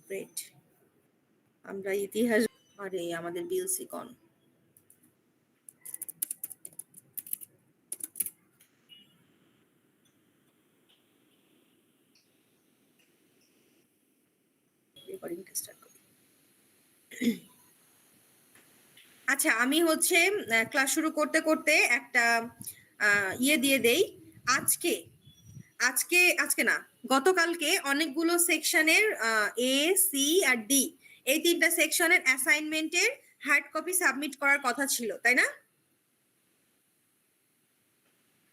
Great. আমরা ইতিহাস, আরে আমাদের বিএলসি কন, রেকর্ডিংটা স্টার্ট করি। আচ্ছা, আমি হচ্ছে ক্লাস শুরু করতে করতে একটা ইয়ে দিয়ে দেই। আজকে আজকে আজকে না, গতকালকে অনেকগুলো সেকশনের এ, সি আর ডি, এই তিনটা সেকশনের অ্যাসাইনমেন্টের হার্ড কপি সাবমিট করার কথা ছিল, তাই না?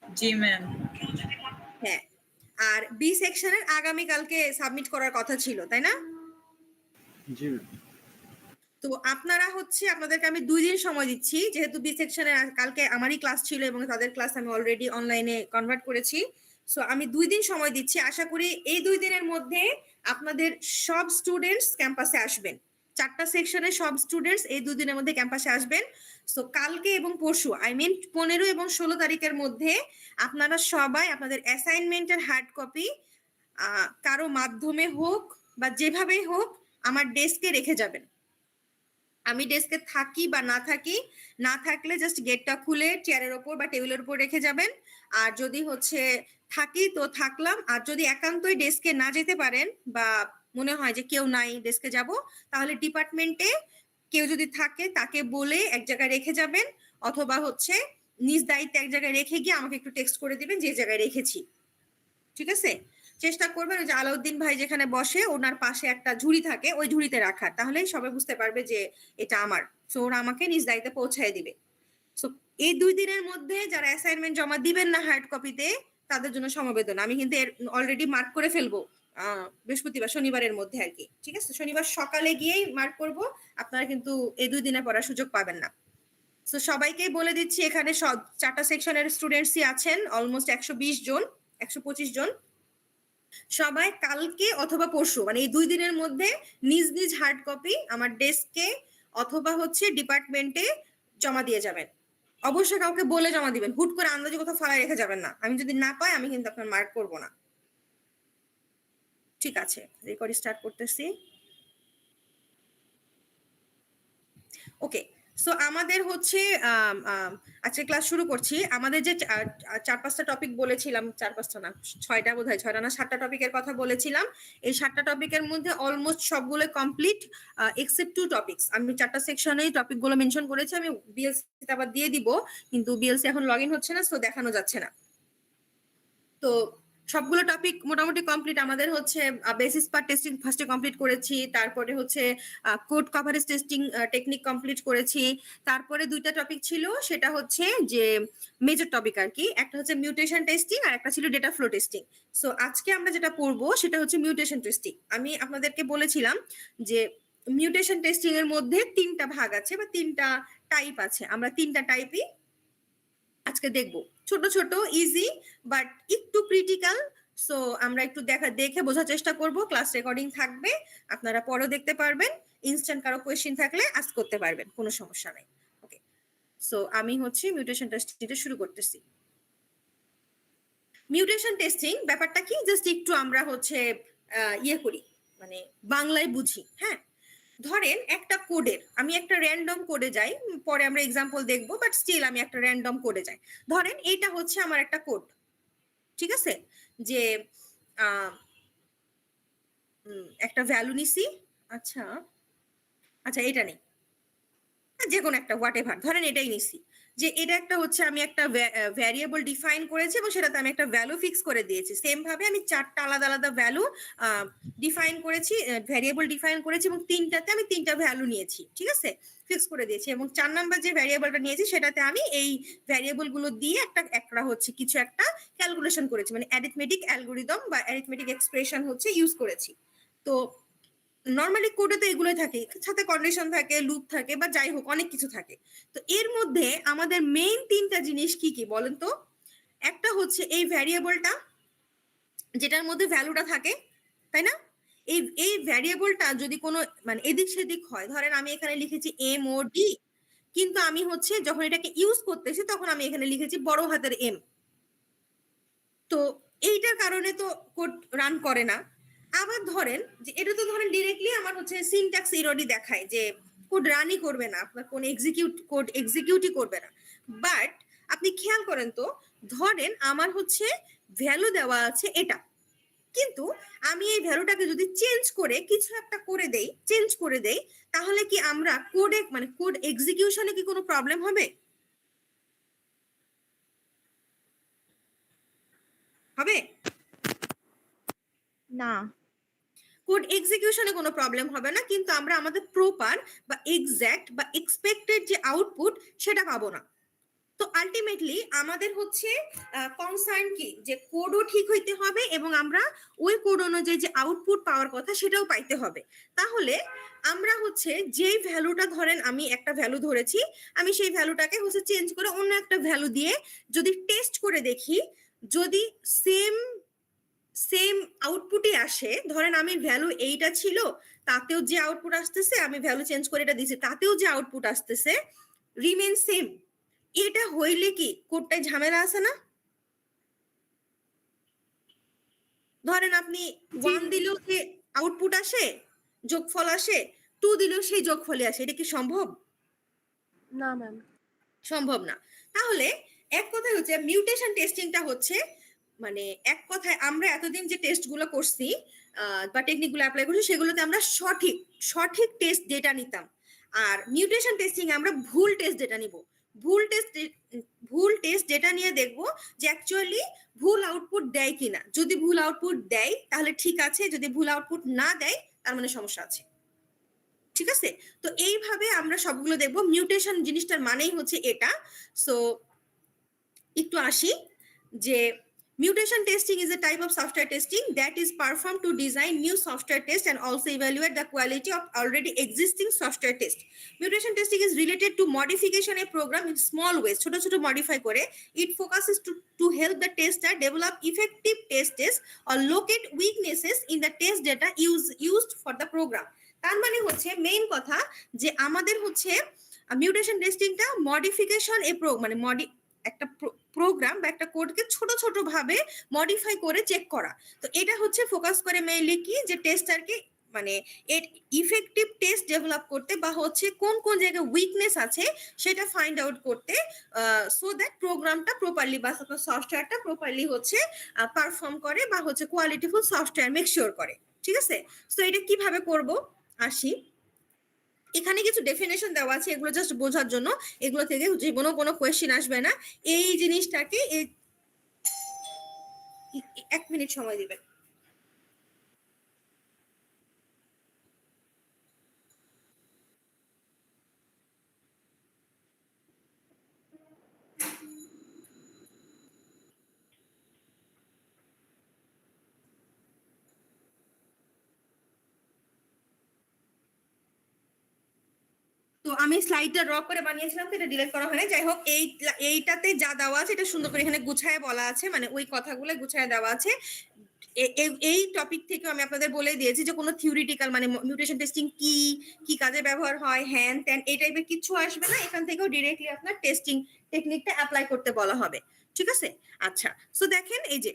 জি ম্যাম। হ্যাঁ, আর বি সেকশনের আগামীকালকে সাবমিট করার কথা ছিল, তাই না? জি। তো আপনারা হচ্ছে, আপনাদেরকে আমি 2 দিন সময় দিচ্ছি, যেহেতু বি সেকশনে কালকে আমারই ক্লাস ছিল এবং তাদের ক্লাস আমি অলরেডি অনলাইনে কনভার্ট করেছি। সো আমি 2 দিন সময় দিচ্ছি। আশা করি এই 2 দিনের মধ্যে আপনাদের সব স্টুডেন্টস ক্যাম্পাসে আসবেন। 4টা সেকশনের সব স্টুডেন্টস এই 2 দিনের মধ্যে ক্যাম্পাসে আসবেন। সো কালকে এবং পরশু, আই মিন 15 এবং 16 তারিখের মধ্যে আপনারা সবাই আপনাদের অ্যাসাইনমেন্টের হার্ড কপি কারো মাধ্যমে হোক বা যেভাবেই হোক আমার ডেস্কে রেখে যাবেন। আমি ডেস্কে থাকি বা না থাকি, না থাকলে জাস্ট গেটটা খুলে চেয়ারের ওপর বা টেবিলের উপর রেখে যাবেন। আর যদি হচ্ছে থাকি তো থাকলাম, আর যদি একান্তই ডেস্কে না যেতে পারেন বা মনে হয় যে কেউ নাই ডেস্কে যাব, তাহলে ডিপার্টমেন্টে কেউ যদি থাকে তাকে বলে এক জায়গায় রেখে যাবেন, অথবা হচ্ছে নিজ দায়িত্বে এক জায়গায় রেখে গিয়ে আমাকে একটু টেক্সট করে দিবেন যে জায়গায় রেখেছি। ঠিক আছে? চেষ্টা করবেন যে আলাউদ্দিন ভাই যেখানে বসে ওনার পাশে একটা ঝুড়ি থাকে, ওই ঝুড়িতে রাখার, তাহলেই সবাই বুঝতে পারবে যে এটা আমার। সো ওরা আমাকে নিজ দায়িত্বে পৌঁছায় দিবে। সো এই 2 দিনের মধ্যে যারা অ্যাসাইনমেন্ট জমা দিবেন না হার্ড কপিতে, তাদের জন্য সমবেদনা। আমি কিন্তু অলরেডি মার্ক করে ফেলবো বৃহস্পতিবার, শনিবারের মধ্যে আর কি। ঠিক আছে? শনিবার সকালে গিয়েই মার্ক করব। আপনারা কিন্তু এই 2 দিনে পড়ার সুযোগ পাবেন না। সো সবাইকেই বলে দিচ্ছি, এখানে সব 4টা সেকশনের স্টুডেন্টসই আছেন, অলমোস্ট 120 জন, 125 জন। সবাই কালকে অথবা পরশু, মানে এই 2 দিনের মধ্যে নিজ নিজ হার্ড কপি আমার ডেস্কে অথবা হচ্ছে ডিপার্টমেন্টে জমা দিয়ে যাবেন। অবশ্যই কাউকে বলে জমা দিবেন, হুট করে আন্দাজে কোথাও ফালায় রেখে যাবেন না। আমি যদি না পাই আমি কিন্তু আপনার মার্ক করব না। ঠিক আছে, রেকর্ড স্টার্ট করতেছি। ওকে, সো আমাদের হচ্ছে আজকে ক্লাস শুরু করছি। আমাদের যে 4-5টা টপিক বলেছিলাম, 4-5টা না 6টা বোধহয়, 6টা না 7টা টপিকের কথা বলেছিলাম। এই 7টা টপিকের মধ্যে অলমোস্ট সবগুলো কমপ্লিট এক্সেপ্ট 2 টপিকস। আমি 4টা সেকশনেই টপিকগুলো মেনশন করেছি। আমি বিএলসি আবার দিয়ে দিব, কিন্তু বিএলসি এখন লগ ইন হচ্ছে না, সো দেখানো যাচ্ছে না। তো সবগুলো টপিক মোটামুটি কমপ্লিট। আমাদের হচ্ছে বেসিস পার্ট টেস্টিং ফার্স্টে কমপ্লিট করেছি, তারপরে হচ্ছে code coverage testing technique complete করেছি। তারপরে 2টা টপিক ছিল, সেটা হচ্ছে যে মেজর টপিক আর কি, একটা হচ্ছে মিউটেশন টেস্টিং আর একটা ছিল ডেটা ফ্লো টেস্টিং। সো আজকে আমরা যেটা পড়বো সেটা হচ্ছে মিউটেশন টেস্টিং। আমি আপনাদেরকে বলেছিলাম যে মিউটেশন টেস্টিং এর মধ্যে 3টা ভাগ আছে বা 3টা টাইপ আছে। আমরা 3টা টাইপই আজকে দেখবো, ছোট ছোট ইজি বাট একটু ক্রিটিক্যাল। সো আমরা একটু দেখে বোঝার চেষ্টা করব। ক্লাস রেকর্ডিং থাকবে, আপনারা পরেও দেখতে পারবেন। ইনস্ট্যান্ট কারো কোয়েশ্চেন থাকলে আস্ক করতে পারবেন, কোনো সমস্যা নাই। ওকে, সো আমি হচ্ছে মিউটেশন টেস্টিংটা শুরু করতেছি। মিউটেশন টেস্টিং ব্যাপারটা কি, জাস্ট একটু আমরা হচ্ছে ইয়ে করি, মানে বাংলায় বুঝি। হ্যাঁ, ধরেন একটা কোডের, আমি একটা র্যান্ডম কোডে যাই, পরে আমরা এক্সাম্পল দেখবো, বাট স্টিল আমি একটা র্যান্ডম কোডে যাই। ধরেন এইটা হচ্ছে আমার একটা কোড, ঠিক আছে, যে একটা ভ্যালু নিছি। আচ্ছা আচ্ছা, এটা নেই, যে কোনো একটা হোয়াট এভার, ধরেন এটাই নিছি, যে এটা একটা হচ্ছে আমি একটা ভ্যারিয়েবল ডিফাইন করেছি এবং সেটাতে আমি একটা ভ্যালু ফিক্স করে দিয়েছি। সেম ভাবে আমি 4টা আলাদা আলাদা ভ্যালু ডিফাইন করেছি, ভ্যারিয়েবল ডিফাইন করেছি এবং 3টাতে আমি 3টা ভ্যালু নিয়েছি, ঠিক আছে, ফিক্স করে দিয়েছি। এবং 4 নাম্বার যে ভ্যারিয়েবলটা নিয়েছি সেটাতে আমি এই ভ্যারিয়েবল গুলো দিয়ে একটা হচ্ছে কিছু একটা ক্যালকুলেশন করেছি, মানে অ্যারিথমেটিক অ্যালগোরিদম বা অ্যারিথমেটিক এক্সপ্রেশন হচ্ছে ইউজ করেছি। তো নর্মালি কোডে তো এগুলোই থাকে, সাথে কন্ডিশন থাকে, লুপ থাকে বা যাই হোক অনেক কিছু থাকে। তো এর মধ্যে আমাদের মেইন 3টা জিনিস কি কি বলেন তো? একটা হচ্ছে এই ভ্যারিয়েবলটা, যেটার মধ্যে ভ্যালুটা থাকে, তাই না? এই ভ্যারিয়েবলটা যদি কোনো মানে এদিক সেদিক হয়, ধরেন আমি এখানে লিখেছি এম ও ডি, কিন্তু আমি হচ্ছে যখন এটাকে ইউজ করতেছি তখন আমি এখানে লিখেছি বড় হাতের এম, তো এইটার কারণে তো কোড রান করে না। আবার ধরেন যে এটা তো ধরেন ডিরেক্টলি আমার হচ্ছে সিনট্যাক্স এররই দেখায় যে কোড রানই করবে না, আপনার কোন কোড এক্সিকিউটই করবে না। বাট আপনি খেয়াল করেন তো, ধরেন আমার হচ্ছে ভ্যালু দেওয়া আছে এটা, কিন্তু আমি এই ভ্যালুটাকে যদি চেঞ্জ করে কিছু একটা করে দেই, চেঞ্জ করে দেই, তাহলে কি আমরা কোডে মানে কোড এক্সিকিউশনে কি কোনো প্রবলেম হবে? হবে না। কোড এক্সিকিউশনে কোনো প্রবলেম হবে না, কিন্তু আমরা আমাদের প্রপার বা এক্স্যাক্ট বা এক্সপেক্টেড যে আউটপুট সেটা পাবো না। তো আলটিমেটলি আমাদের হচ্ছে কনসার্ন কি, যে কোডও ঠিক হইতে হবে এবং আমরা ওই কোড অনুযায়ী যে আউটপুট পাওয়ার কথা সেটাও পাইতে হবে। তাহলে আমরা হচ্ছে যেই ভ্যালুটা, ধরেন আমি একটা ভ্যালু ধরেছি, আমি সেই ভ্যালুটাকে হচ্ছে চেঞ্জ করে অন্য একটা ভ্যালু দিয়ে যদি টেস্ট করে দেখি, যদি সেম সেম আউটপুটই আসে, ধরেন আমি ভ্যালু এইটা ছিল, তাতেও যে আউটপুট আসতেছে, আমি ভ্যালু চেঞ্জ করে এটা দিছি, তাতেও যে আউটপুট আসতেছে রিমেন সেম, এটা হইলে কি কোডটায় ঝামেলা আছে না? ধরেন আপনি 1 দিলেও যে আউটপুট আসে, যোগফল আসে, 2 দিলেও সেই যোগফলই আসে, এটা কি সম্ভব? না ম্যাম। সম্ভব না। তাহলে এক কথায় হচ্ছে মিউটেশন টেস্টিংটা হচ্ছে, মানে এক কথায় আমরা এতদিন যে টেস্টগুলো করছি বা টেকনিকগুলো অ্যাপ্লাই করছি, সেগুলোতে আমরা সঠিক সঠিক টেস্ট ডেটা নিতাম। আর মিউটেশন টেস্টিং আমরা ভুল টেস্ট ডেটা নিব। ভুল টেস্ট ডেটা নিয়ে দেখব যে অ্যাকচুয়ালি ভুল আউটপুট দেয় কিনা। যদি ভুল আউটপুট দেয় তাহলে ঠিক আছে, যদি ভুল আউটপুট না দেয় তার মানে সমস্যা আছে। ঠিক আছে? তো এইভাবে আমরা সবগুলো দেখবো। মিউটেশন জিনিসটার মানেই হচ্ছে এটা। সো একটু আসি যে mutation testing is a type of software testing that is performed to design new software test and also evaluate the quality of already existing software test. Mutation testing is related to modification a program in small ways. ছোট ছোট modify করে it focuses to help the tester develop effective tests or locate weaknesses in the test data used for the program. তার মানে হচ্ছে main কথা যে আমাদের হচ্ছে মিউটেশন টেস্টিংটা মডিফিকেশন মানে একটা প্রোগ্রাম বা একটা কোডকে ছোট ছোট ভাবে মডিফাই করে চেক করা। তো এটা হচ্ছে ফোকাস করে মেইনলি কি, যে টেস্টারকে মানে এর ইফেক্টিভ টেস্ট ডেভেলপ করতে বা হচ্ছে কোন কোন জায়গায় উইকনেস আছে সেটা ফাইন্ড আউট করতে, সো দ্যাট প্রোগ্রামটা প্রপারলি বা সফটওয়্যারটা প্রপারলি হচ্ছে পারফর্ম করে বা হচ্ছে কোয়ালিটিফুল সফটওয়্যার মেক শিওর করে। ঠিক আছে? সো এটা কিভাবে করব আসি। এখানে কিছু ডেফিনেশন দেওয়া আছে, এগুলো জাস্ট বোঝার জন্য, এগুলো থেকে জীবনেও কোনো কোয়েশ্চেন আসবে না। এই জিনিসটাকে 1 মিনিট সময় দিবেন। তো আমি স্লাইডটা ড্র করে বানিয়েছিলাম, তো এটা ডিলিট করা হয় না। যাই হোক, এইটাতে যা দেওয়া আছে এটা সুন্দর করে এখানে গুছায় বলা আছে, মানে ওই কথাগুলো গুছায় দেওয়া আছে। এই টপিক থেকে আমি আপনাদের বলে দিয়েছি যে কোনো থিওরিটিক্যাল মানে মিউটেশন টেস্টিং কি কি কাজে ব্যবহার হয়, হ্যান ত্যান এই টাইপের কিছু আসবে না। এখান থেকেও ডিরেক্টলি আপনার টেস্টিং টেকনিকটা অ্যাপ্লাই করতে বলা হবে। ঠিক আছে? আচ্ছা, সো দেখেন এই যে,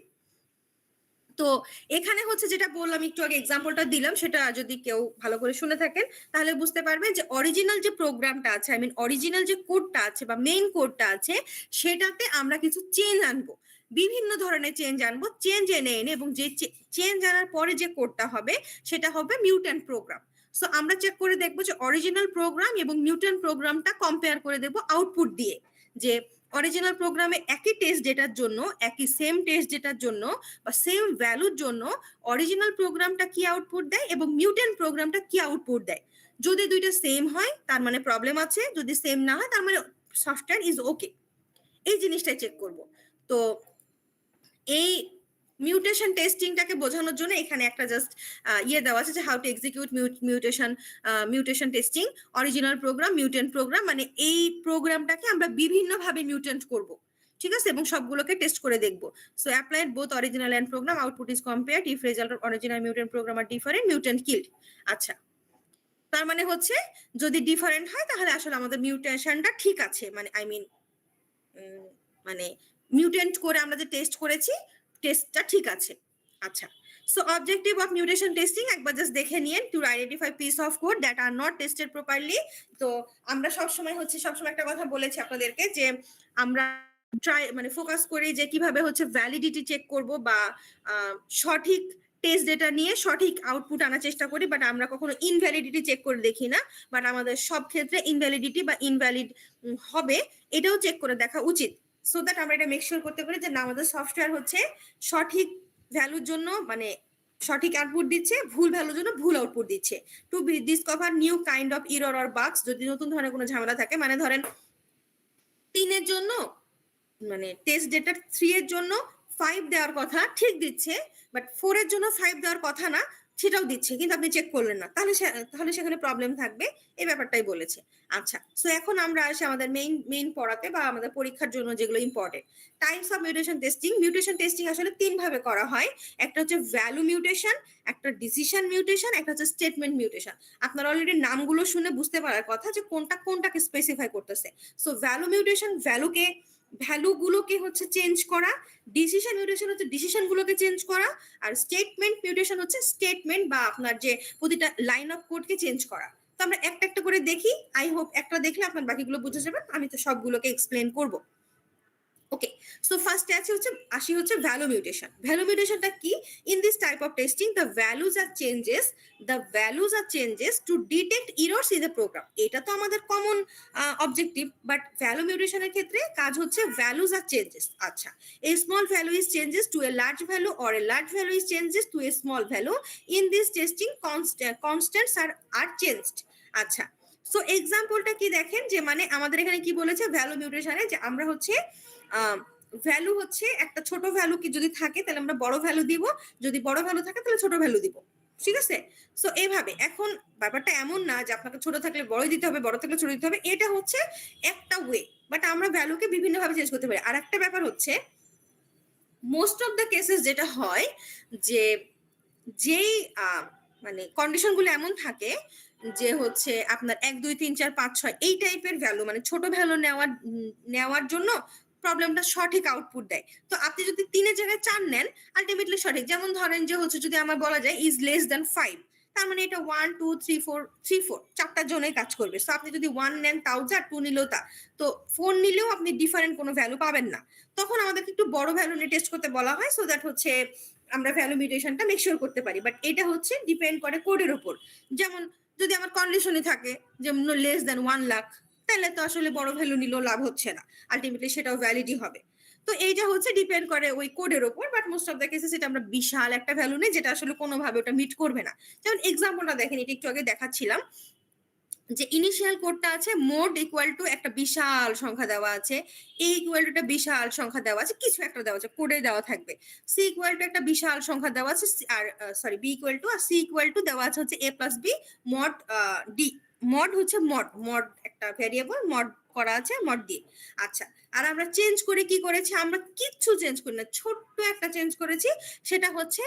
তো এখানে হচ্ছে যেটা বললাম একটু আগে এক্সাম্পলটা দিলাম, সেটা যদি কেউ ভালো করে শুনে থাকেন তাহলে বুঝতে পারবেন যে অরিজিনাল যে প্রোগ্রামটা আছে, আই মিন অরিজিনাল যে কোডটা আছে বা মেইন কোডটা আছে, সেটাতে আমরা কিছু চেঞ্জ আনবো, বিভিন্ন ধরনের চেঞ্জ আনবো। চেঞ্জ এনে এবং যে চেঞ্জ আনার পরে যে কোডটা হবে সেটা হবে মিউট্যান্ট প্রোগ্রাম। সো আমরা চেক করে দেখবো যে অরিজিনাল প্রোগ্রাম এবং মিউট্যান্ট প্রোগ্রামটা কম্পেয়ার করে দেবো আউটপুট দিয়ে, যে অরিজিনাল প্রোগ্রামে একই টেস্ট ডেটার জন্য, একই সেম টেস্ট ডেটার জন্য বা সেম ভ্যালুর জন্য অরিজিনাল প্রোগ্রামটা কি আউটপুট দেয় এবং মিউট্যান্ট প্রোগ্রামটা কি আউটপুট দেয়। যদি দুইটা সেম হয় তার মানে প্রবলেম আছে, যদি সেম না হয় তার মানে সফটওয়্যার ইজ ওকে। এই জিনিসটাই চেক করব। তো এই মিউটেশন টেস্টিংটাকে বোঝানোর জন্য এখানে একটা জাস্ট দেওয়া আছে যে how to execute mutation testing original program mutant program, মানে এই প্রোগ্রামটাকে আমরা বিভিন্ন ভাবে মিউটেন্ট করব। ঠিক আছে? এবং সবগুলোকে টেস্ট করে দেখব। So applied both original and program, output is compared, if result of original mutant program are different, mutant killed. আচ্ছা, তার মানে হচ্ছে যদি ডিফারেন্ট হয় তাহলে আসলে আমাদের মিউটেশনটা ঠিক আছে, মানে আই মিন মানে মিউটেন্ট করে আমরা যে টেস্ট করেছি টেস্টটা ঠিক আছে। আচ্ছা, So objective of mutation testing একবার জাস্ট দেখে নিন to identify piece of code that are not tested properly. তো আমরা সবসময় একটা কথা বলেছি আপনাদেরকে যে আমরা ট্রাই মানে ফোকাস করি যে কিভাবে হচ্ছে ভ্যালিডিটি চেক করব বা সঠিক টেস্ট ডেটা নিয়ে সঠিক আউটপুট আনার চেষ্টা করি, বাট আমরা কখনো ইনভ্যালিডিটি চেক করে দেখি না। বাট আমাদের সব ক্ষেত্রে ইনভ্যালিডিটি বা ইনভ্যালিড হবে এটাও চেক করে দেখা উচিত, সো দ্যাট আমরা এটা মেক শিওর করতে পারি যে না আমাদের সফটওয়্যার হচ্ছে সঠিক ভ্যালুর জন্য মানে সঠিক আউটপুট দিচ্ছে, ভুল ভ্যালুর জন্য ভুল আউটপুট দিচ্ছে। To discover new kind of error or বাগস, যদি নতুন ধরনের কোনো ঝামেলা থাকে, মানে ধরেন 3 এর জন্য মানে টেস্ট ডেটা 3 এর জন্য 5 দেওয়ার কথা ঠিক দিচ্ছে, বাট 4 এর জন্য 5 দেওয়ার কথা না সেটাও দিচ্ছে, কিন্তু আপনি চেক করলেন না, তাহলে সেখানে প্রবলেম থাকবে, এই ব্যাপারটাই বলেছে। আচ্ছা, সো এখন আমরা আসি আমাদের মেইন পড়াতে বা আমাদের পরীক্ষার জন্য যেগুলো important. Types of mutation testing. Mutation testing আসলে 3 ভাবে করা হয়। একটা হচ্ছে ভ্যালু মিউটেশন, একটা ডিসিশন মিউটেশন, একটা হচ্ছে স্টেটমেন্ট মিউটেশন। আপনারা অলরেডি নামগুলো শুনে বুঝতে পারার কথা যে কোনটাকে স্পেসিফাই করতেছে। সো ভ্যালু মিউটেশন ভ্যালুগুলোকে হচ্ছে চেঞ্জ করা, ডিসিশন মিউটেশন হচ্ছে ডিসিশনগুলোকে চেঞ্জ করা, আর স্টেটমেন্ট মিউটেশন হচ্ছে স্টেটমেন্ট বা আপনার যে প্রতিটা লাইন অফ কোডকে চেঞ্জ করা। তো আমরা একটা করে দেখি, আই হোপ একটা দেখলে আপনার বাকিগুলো বুঝে যাবেন, আমি তো সবগুলোকে এক্সপ্লেন করব। ওকে, সো ফার্স্টে আসি হচ্ছে ভ্যালু মিউটেশন। ভ্যালু মিউটেশনটা কি? In this type of testing the values are changes to detect errors in the program. এটা তো আমাদের কমন অবজেক্টিভ, বাট ভ্যালু মিউটেশনের ক্ষেত্রে কাজ হচ্ছে ভ্যালুজ আর চেঞ্জেস। আচ্ছা, a small value is changes to a large value or a large value is changes to a small value. In this testing constants are changed. আচ্ছা, so এক্সাম্পলটা কি দেখেন, যে মানে আমাদের এখানে কি বলেছে ভ্যালু মিউটেশনে, যে আমরা হচ্ছে ভ্যালু হচ্ছে একটা ছোট ভ্যালু কি যদি থাকে তাহলে আমরা বড় ভ্যালু দিব, যদি বড় ভ্যালু থাকে তাহলে ছোট ভ্যালু দিব, ঠিক আছে? সো এইভাবে এখন ব্যাপারটা এমন না যে আপনাকে ছোট থাকলে বড় দিতে হবে, বড় থাকলে ছোট দিতে হবে, এটা হচ্ছে একটা ওয়ে, বাট আমরা ভ্যালুকে বিভিন্নভাবে চেঞ্জ করতে পারি। আর একটা ব্যাপার হচ্ছে মোস্ট অফ দ্য কেসেস যেটা হয় যে যেই মানে কন্ডিশনগুলো এমন থাকে যে হচ্ছে আপনার 1 2 3 4 5 6 এই টাইপের ভ্যালু মানে ছোট ভ্যালু নেওয়ার জন্য প্রবলেমটা সঠিক আউটপুট দেয়। তো আপনি যদি 3 এর জায়গায় 4 নেন আলটিমেটলি সঠিক। যেমন ধরেন যে হচ্ছে যদি আমার বলা যায় ইজ লেস দ্যান 5, তার মানে এটা 1 2 3 4 চারটার জন্যই কাজ করবে। সো আপনি যদি 1 নেন তাও যা, 2 নিলেও তা, তো 4 নিলেও আপনি ডিফারেন্ট কোনো ভ্যালু পাবেন না। তখন আমাদেরকে একটু বড় ভ্যালু নিয়ে টেস্ট করতে বলা হয়, সো দ্যাট হচ্ছে আমরা ভ্যালু মিউটেশনটা মেক শিওর করতে পারি। বাট এটা হচ্ছে ডিপেন্ড করে কোডের উপর। যেমন যদি আমার কন্ডিশনে থাকে যেমন লেস দ্যান 1 লাখ, তাহলে তো আসলে বড় ভ্যালু নিলেও লাভ হচ্ছে না, আলটিমেটলি সেটাও ভ্যালিডই হবে। তো এইটা হচ্ছে ডিপেন্ড করে ওই কোডের উপর, but most of the cases এটা আমরা বিশাল একটা ভ্যালু নেই যেটা আসলে কোনোভাবে ওটা মিট করবে না। যেমন এক্সাম্পলটা দেখেন, এটা একটু আগে দেখাচ্ছিলাম যে ইনিশিয়াল কোডটা আছে মোড ইকুয়াল টু একটা বিশাল সংখ্যা দেওয়া আছে, এ ইকুয়াল টু একটা বিশাল সংখ্যা দেওয়া আছে, কিছু একটা দেওয়া আছে কোডে দেওয়া থাকবে, সি ইকুয়াল টু একটা বিশাল সংখ্যা দেওয়া আছে, আর সরি বি ইকুয়াল টু আর সি ইকুয়াল টু দেওয়া আছে হচ্ছে A plus B mod D. Mod হচ্ছে মড একটা ভ্যারিয়েবল মড করা আছে মড দিয়ে। আচ্ছা, আর আমরা চেঞ্জ করে কি করেছি, আমরা কিচ্ছু চেঞ্জ করি না, ছোট্ট একটা চেঞ্জ করেছি, সেটা হচ্ছে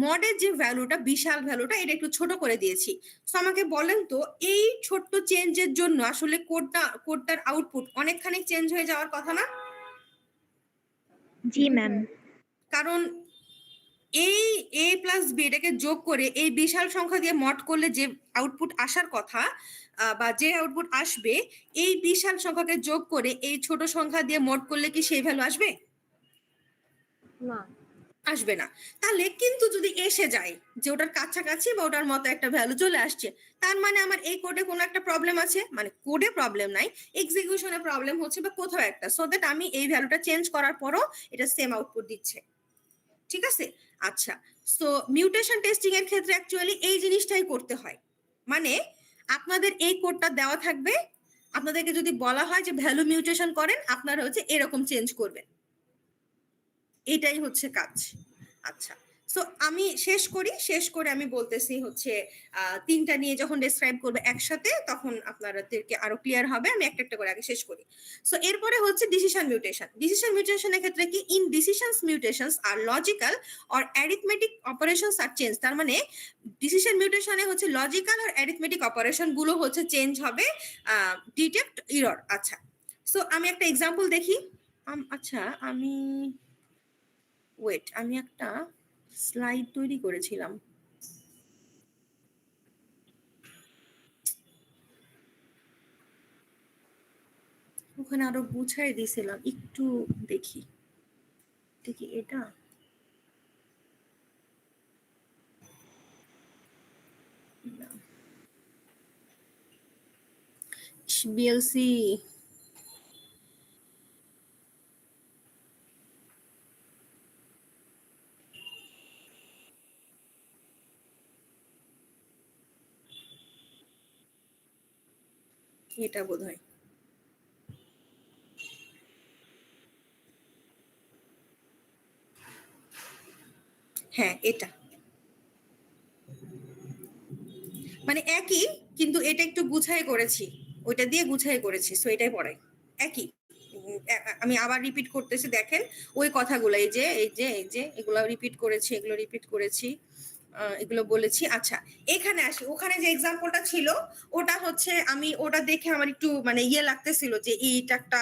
মডের যে ভ্যালুটা বিশাল ভ্যালুটা এটা একটু ছোট করে দিয়েছি। তো আমাকে বলেন তো এই ছোট্ট চেঞ্জের জন্য আসলে কোডটার আউটপুট অনেকখানি চেঞ্জ হয়ে যাওয়ার কথা না? জি ম্যাম। কারণ এই এ প্লাস বি এটাকে যোগ করে এই বিশাল সংখ্যা দিয়ে মড করলে যে আউটপুট আসার কথা বা যে আউটপুট আসবে, এই বিশাল সংখ্যাকে যোগ করে এই ছোট সংখ্যা দিয়ে মড করলে কি সেই ভ্যালু আসবে? না, আসবে না। তাহলে কিন্তু যদি এসে যায় যে ওটার কাছাকাছি বা ওটার মতো একটা ভ্যালু চলে আসছে, তার মানে আমার এই কোডে কোনো একটা প্রবলেম আছে, মানে কোডে প্রবলেম নাই, এক্সিকিউশনে প্রবলেম হচ্ছে বা কোথাও একটা, সো দ্যাট আমি এই ভ্যালুটা চেঞ্জ করার পরও এটা সেম আউটপুট দিচ্ছে, ঠিক আছে? আচ্ছা, সো মিউটেশন টেস্টিং এর ক্ষেত্রে অ্যাকচুয়ালি এই জিনিসটাই করতে হয়। মানে আপনাদের এই কোডটা দেওয়া থাকবে, আপনাদেরকে যদি বলা হয় যে ভ্যালু মিউটেশন করেন, আপনারা হচ্ছে এরকম চেঞ্জ করবেন, এটাই হচ্ছে কাজ। আচ্ছা, সো আমি শেষ করে আমি বলতেছি হচ্ছে 3টা নিয়ে যখন ডেসক্রাইব করবে একসাথে তখন আপনাদেরকে আরো ক্লিয়ার হবে। আমি একটা করে আগে শেষ করি। সো এরপরে হচ্ছে ডিসিশন মিউটেশন। ডিসিশন মিউটেশনের ক্ষেত্রে কি in decisions mutations are logical or arithmetic operations are change. তার মানে ডিসিশন মিউটেশনে হচ্ছে লজিক্যাল আর অ্যারিথমেটিক অপারেশন গুলো হচ্ছে চেঞ্জ হবে ডিটেক্ট এরর। আচ্ছা, সো আমি একটা এক্সাম্পল দেখি। আচ্ছা আমি একটা স্লাইড তৈরি করেছিলাম। ওখানে আরো বুঝাই দিয়েছিলাম, একটু দেখি দেখি এটা বিএলসি। এটা বোধহয় হ্যাঁ, এটা মানে একই, কিন্তু এটা একটু গুছাই করেছি, ওইটা দিয়ে গুছাই করেছি, সো এটাই পড়াই একই। আমি আবার রিপিট করতেছি, দেখেন ওই কথাগুলো, এই যে এগুলো রিপিট করেছি, এগুলো রিপিট করেছি, এগুলো বলেছি। আচ্ছা, এখানে আসি, ওখানে যে এক্সাম্পলটা ছিল ওটা হচ্ছে আমি ওটা দেখে আমার একটু মানে ইয়ে লাগতেছিল যে এইটা একটা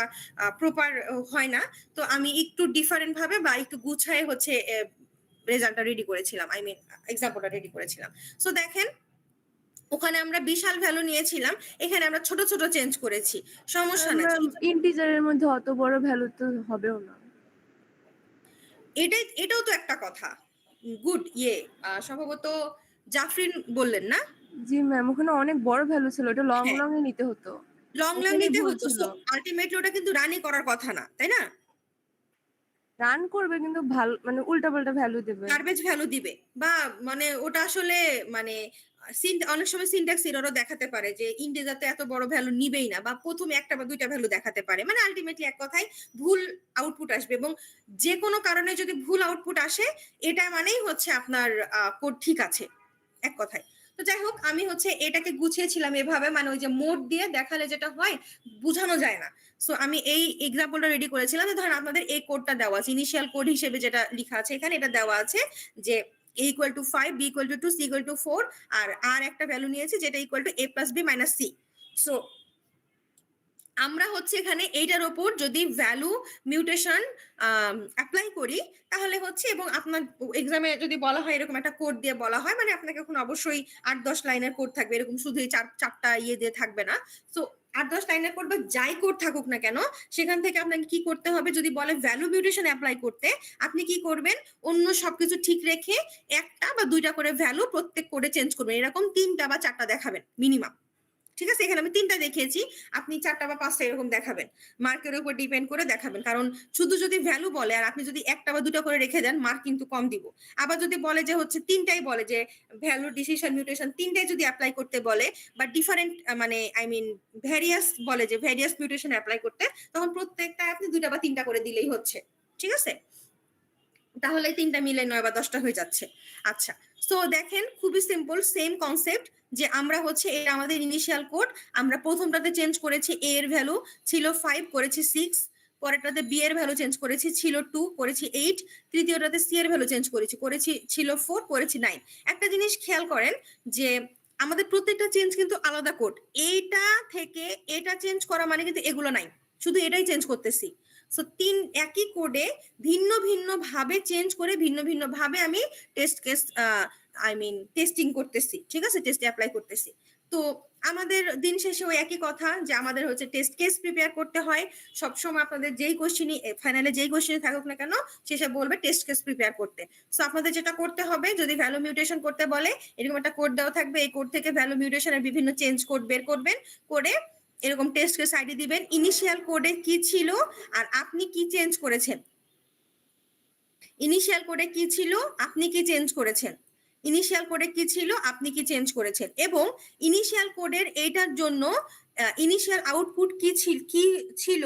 প্রপার হয় না, তো আমি একটু ডিফারেন্ট ভাবে বা একটু গুছায় হচ্ছে রেজাল্টটা রেডি করেছিলাম, আই মিন এক্সাম্পলটা রেডি করেছিলাম। সো দেখেন ওখানে আমরা বিশাল ভ্যালু নিয়েছিলাম, এখানে আমরা ছোট ছোট চেঞ্জ করেছি, সমস্যা নাই। ম্যাম ইন্টিজারের মধ্যে অত বড় ভ্যালু তো হবেও না। এটাও তো একটা কথা। গুড, সম্ভবত জাফরিন বললেন না? জি ম্যাম, ওখানে অনেক বড় ভ্যালু ছিল, ওটা লং হ্যাঁ, লং এ নিতে হতো। লং ওখানেই নিতে ভুল হতো, ছিল। সো আলটিমেটলি ওটা কিন্তু রানই করার কথা না, তাই না? রান করবে কিন্তু ভালো মানে উল্টাপাল্টা ভ্যালু দেবে। গার্বেজ ভ্যালু দিবে, বা মানে ওটা আসলে মানে অনেক সময় সিনট্যাক্স এররও দেখাতে পারে যে ইন্টিজারতে এত বড় ভ্যালু নিবেই না, বা প্রথমে একটা বা দুইটা ভ্যালু দেখাতে পারে, মানে আলটিমেটলি এক কথায় ভুল আউটপুট আসবে, এবং যে কোনো কারণে যদি ভুল আউটপুট আসে এটা মানেই হচ্ছে আপনার কোড ঠিক আছে, এক কথায়। তো যাই হোক, আমি হচ্ছে এটাকে গুছিয়েছিলাম এভাবে, মানে ওই যে মোড দিয়ে দেখালে যেটা হয় বোঝানো যায় না। সো আমি এই এক্সাম্পলটা রেডি করেছিলাম যে ধরেন আপনাদের এই কোডটা দেওয়া আছে, ইনিশিয়াল কোড হিসেবে যেটা লেখা আছে এখানে, এটা দেওয়া আছে যে a equal to 5, b equal to 2, c equal to 4, আর একটা ভ্যালু নিয়েছি যেটা equal to a plus b minus c। So আমরা হচ্ছে এখানে এইটার ওপর যদি ভ্যালু মিউটেশন অ্যাপ্লাই করি তাহলে হচ্ছে, এবং আপনার এক্সামে যদি বলা হয় এরকম একটা কোড দিয়ে বলা হয়, মানে আপনাকে এখন অবশ্যই 8-10 লাইনের কোড থাকবে, এরকম শুধু এই চারটা ইয়ে দিয়ে থাকবে না। সো 8-10 লাইনের কোড বা যাই কোড থাকুক না কেন, সেখান থেকে আপনাকে কি করতে হবে, যদি বলে ভ্যালু মিউটেশন অ্যাপ্লাই করতে, আপনি কি করবেন, অন্য সবকিছু ঠিক রেখে একটা বা দুইটা করে ভ্যালু প্রত্যেক কোডে চেঞ্জ করবেন, এরকম 3টা বা 4টা দেখাবেন মিনিমাম। ঠিক আছে, এখানে আমি 3টা দেখিয়েছি, আপনি 4টা বা 5টা এরকম দেখাবেন, মার্কের উপর ডিপেন্ড করে দেখাবেন, কারণ শুধু যদি ভ্যালু বলে আর আপনি যদি একটা বা দুটো করে রেখে দেন মার্ক কিন্তু কম দিব। আবার যদি বলে যে হচ্ছে 3টাই বলে যে ভ্যালু ডিসিশন মিউটেশন 3টাই যদি অ্যাপ্লাই করতে বলে, বা ডিফারেন্ট মানে আই মিন ভ্যারিয়াস বলে যে ভ্যারিয়াস মিউটেশন অ্যাপ্লাই করতে, তখন প্রত্যেকটা আপনি 2টা বা 3টা করে দিলেই হচ্ছে, ঠিক আছে? তাহলে 3টা মিলে 9 বা 10টা হয়ে যাচ্ছে। আচ্ছা, সো দেখেন খুবই সিম্পল, সেম কনসেপ্ট, যে আমরা হচ্ছে এটা আমাদের ইনিশিয়াল কোড, আমরা প্রথমটাতে চেঞ্জ করেছি a এর ভ্যালু ছিল 5 করেছি 6, পরেরটাতে b এর ভ্যালু চেঞ্জ করেছি ছিল 2 করেছি 8, তৃতীয়টাতে c এর ভ্যালু চেঞ্জ করেছি ছিল 4 করেছি 9। একটা জিনিস খেয়াল করেন যে আমাদের প্রত্যেকটা চেঞ্জ কিন্তু আলাদা কোড, এইটা থেকে এটা চেঞ্জ করা মানে কিন্তু এগুলো নাই, শুধু এটাই চেঞ্জ করতেছি। সো একই কোডে ভিন্ন ভিন্ন ভাবে চেঞ্জ করে ভিন্ন ভিন্ন ভাবে আমি test case I mean testing করতেছি, ঠিক আছে, টেস্ট অ্যাপ্লাই করতেছি। তো আমাদের দিন শেষে ওই একই কথা, যে আমাদের হচ্ছে টেস্ট কেস প্রিপেয়ার করতে হয় সবসময়, আপনাদের যেই কোশ্চেনই ফাইনালে যেই কোশ্চেনই থাকুক না কেন শেষে বলবে টেস্ট কেস প্রিপেয়ার করতে। সো আপনাদের যেটা করতে হবে, যদি ভ্যালু মিউটেশন করতে বলে এরকম একটা কোড দেওয়া থাকবে, এই কোড থেকে ভ্যালু মিউটেশনের বিভিন্ন চেঞ্জ কোড বের করবেন, করে এরকম টেস্ট কেস আইডি দিবেন, ইনিশিয়াল কোডে কি ছিল আর আপনি কি চেঞ্জ করেছেন, ইনিশিয়াল কোডে কি ছিল আপনি কি চেঞ্জ করেছেন, ইনিশিয়াল কোডে কি ছিল আপনি কি চেঞ্জ করেছেন, এবং ইনিশিয়াল কোডের এইটার জন্য ইনিশিয়াল আউটপুট কি ছিল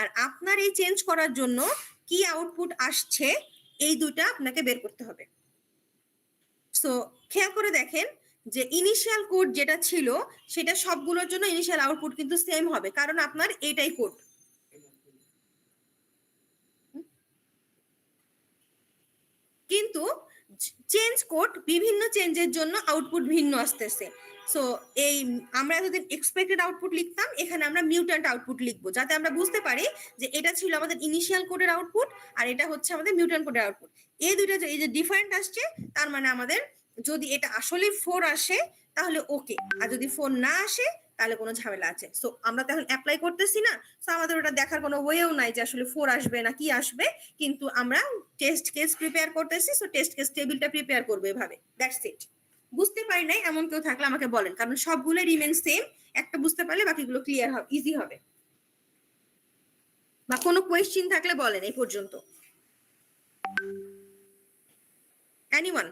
আর আপনার এই চেঞ্জ করার জন্য কি আউটপুট আসছে, এই দুটা আপনাকে বের করতে হবে। সো খেয়াল করে দেখেন যে ইনিশিয়াল কোড যেটা ছিল সেটা সবগুলোর জন্য ইনিশিয়াল আউটপুট কিন্তু সেম হবে, কারণ আপনার এটাই কোড। কিন্তু চেঞ্জ কোড বিভিন্ন চেঞ্জের জন্য আউটপুট ভিন্ন আসতেছে। সো এই আমরা এতদিন এক্সপেক্টেড আউটপুট লিখতাম, এখানে আমরা মিউট্যান্ট আউটপুট লিখবো, যাতে আমরা বুঝতে পারি যে এটা ছিল আমাদের ইনিশিয়াল কোডের আউটপুট আর এটা হচ্ছে আমাদের মিউট্যান্ট কোডের আউটপুট। এই দুইটা এই যে ডিফারেন্ট আসছে, তার মানে আমাদের যদি এটা আসলে 4 আসে তাহলে ওকে, আর যদি 4 না আসে তাহলে কোনো ঝামেলা আছে। সো আমরা তো এখন অ্যাপ্লাই করতেছি না, সো আমাদের ওটা দেখার কোনো ওয়েও নাই যে আসলে 4 আসবে না কি আসবে, কিন্তু আমরা টেস্ট কেস প্রিপেয়ার করতেছি। সো টেস্ট কেস টেবিলটা প্রিপেয়ার করবো এভাবে, দ্যাটস ইট। বুঝতে পারি নাই এমন কেউ থাকলে আমাকে বলেন, কারণ সবগুলো রিমেন সেম, একটা বুঝতে পারলে বাকিগুলো ক্লিয়ার হবে, ইজি হবে। বা কোনো কোয়েশ্চেন থাকলে বলেন এই পর্যন্ত। এনিওয়ান?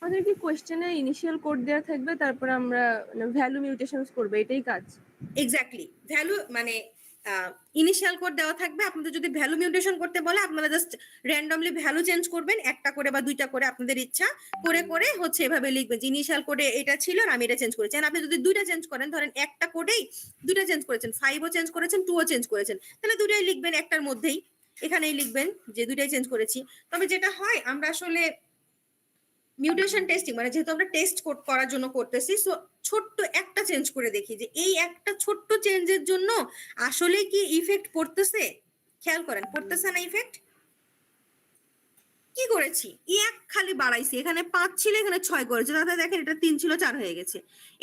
আমাদের কি কোশ্চেনে ইনিশিয়াল কোড দেওয়া থাকবে, তারপর আমরা ভ্যালু মিউটেশনস করবো, এটাই কাজ? এক্স্যাক্টলি, ভ্যালু মানে ইনিশিয়াল কোড দেওয়া থাকবে। আপনাদের যদি ভ্যালু মিউটেশন করতে বলে আপনারা জাস্ট র্যান্ডমলি ভ্যালু চেঞ্জ করবেন, একটা করে বা দুইটা করে আপনাদের ইচ্ছা করে করে হচ্ছে এভাবে লিখবেন যে ইনিশিয়াল কোডে এটা ছিল আর আমি এটা চেঞ্জ করেছি। আর আপনি যদি দুইটা চেঞ্জ করেন, ধরেন একটা কোডেই দুইটা চেঞ্জ করেছেন, 5ও চেঞ্জ করেছেন 2ও চেঞ্জ করেছেন, তাহলে দুইটাই লিখবেন একটার মধ্যেই, এখানেই লিখবেন যে দুইটাই চেঞ্জ করেছি। তবে যেটা হয় আমরা আসলে মিউটেশন টেস্টিং মানে যেহেতু আমরা টেস্ট করার জন্য করতেছি, সো ছোট্ট একটা চেঞ্জ করে দেখি যে এই একটা ছোট্ট চেঞ্জের জন্য আসলে কি ইফেক্ট পড়তেছে। খেয়াল করেন, পড়তেছে না ইফেক্ট? কি করেছি, এক খালি বাড়াইছি, এখানে 5 ছিল এখানে 6 করেছে, তাহলে দেখেন এটা 3 ছিল 4 হয়ে গেছে।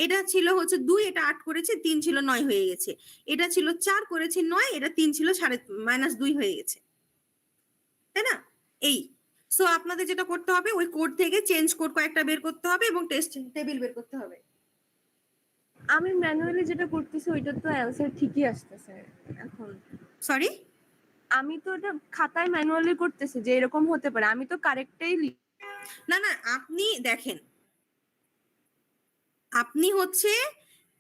এটা ছিল হচ্ছে 2, এটা 8 করেছে, 3 ছিল 9 হয়ে গেছে। এটা ছিল 4 করেছি 9, এটা 3 ছিল -2 হয়ে গেছে, তাই না? এই সো আপনাদের যেটা করতে হবে ওই কোড থেকে চেঞ্জ কোড কয়েকটা বের করতে হবে এবং টেস্ট টেবিল বের করতে হবে। আমি ম্যানুয়ালি যেটা করতেছি ওইটা তো অ্যান্সার ঠিকই আসতেছে এখন। সরি, আমি তো এটা খাতায় ম্যানুয়ালি করতেছি যে এরকম হতে পারে, আমি তো কারেক্টটাই না না, আপনি দেখেন, আপনি হচ্ছে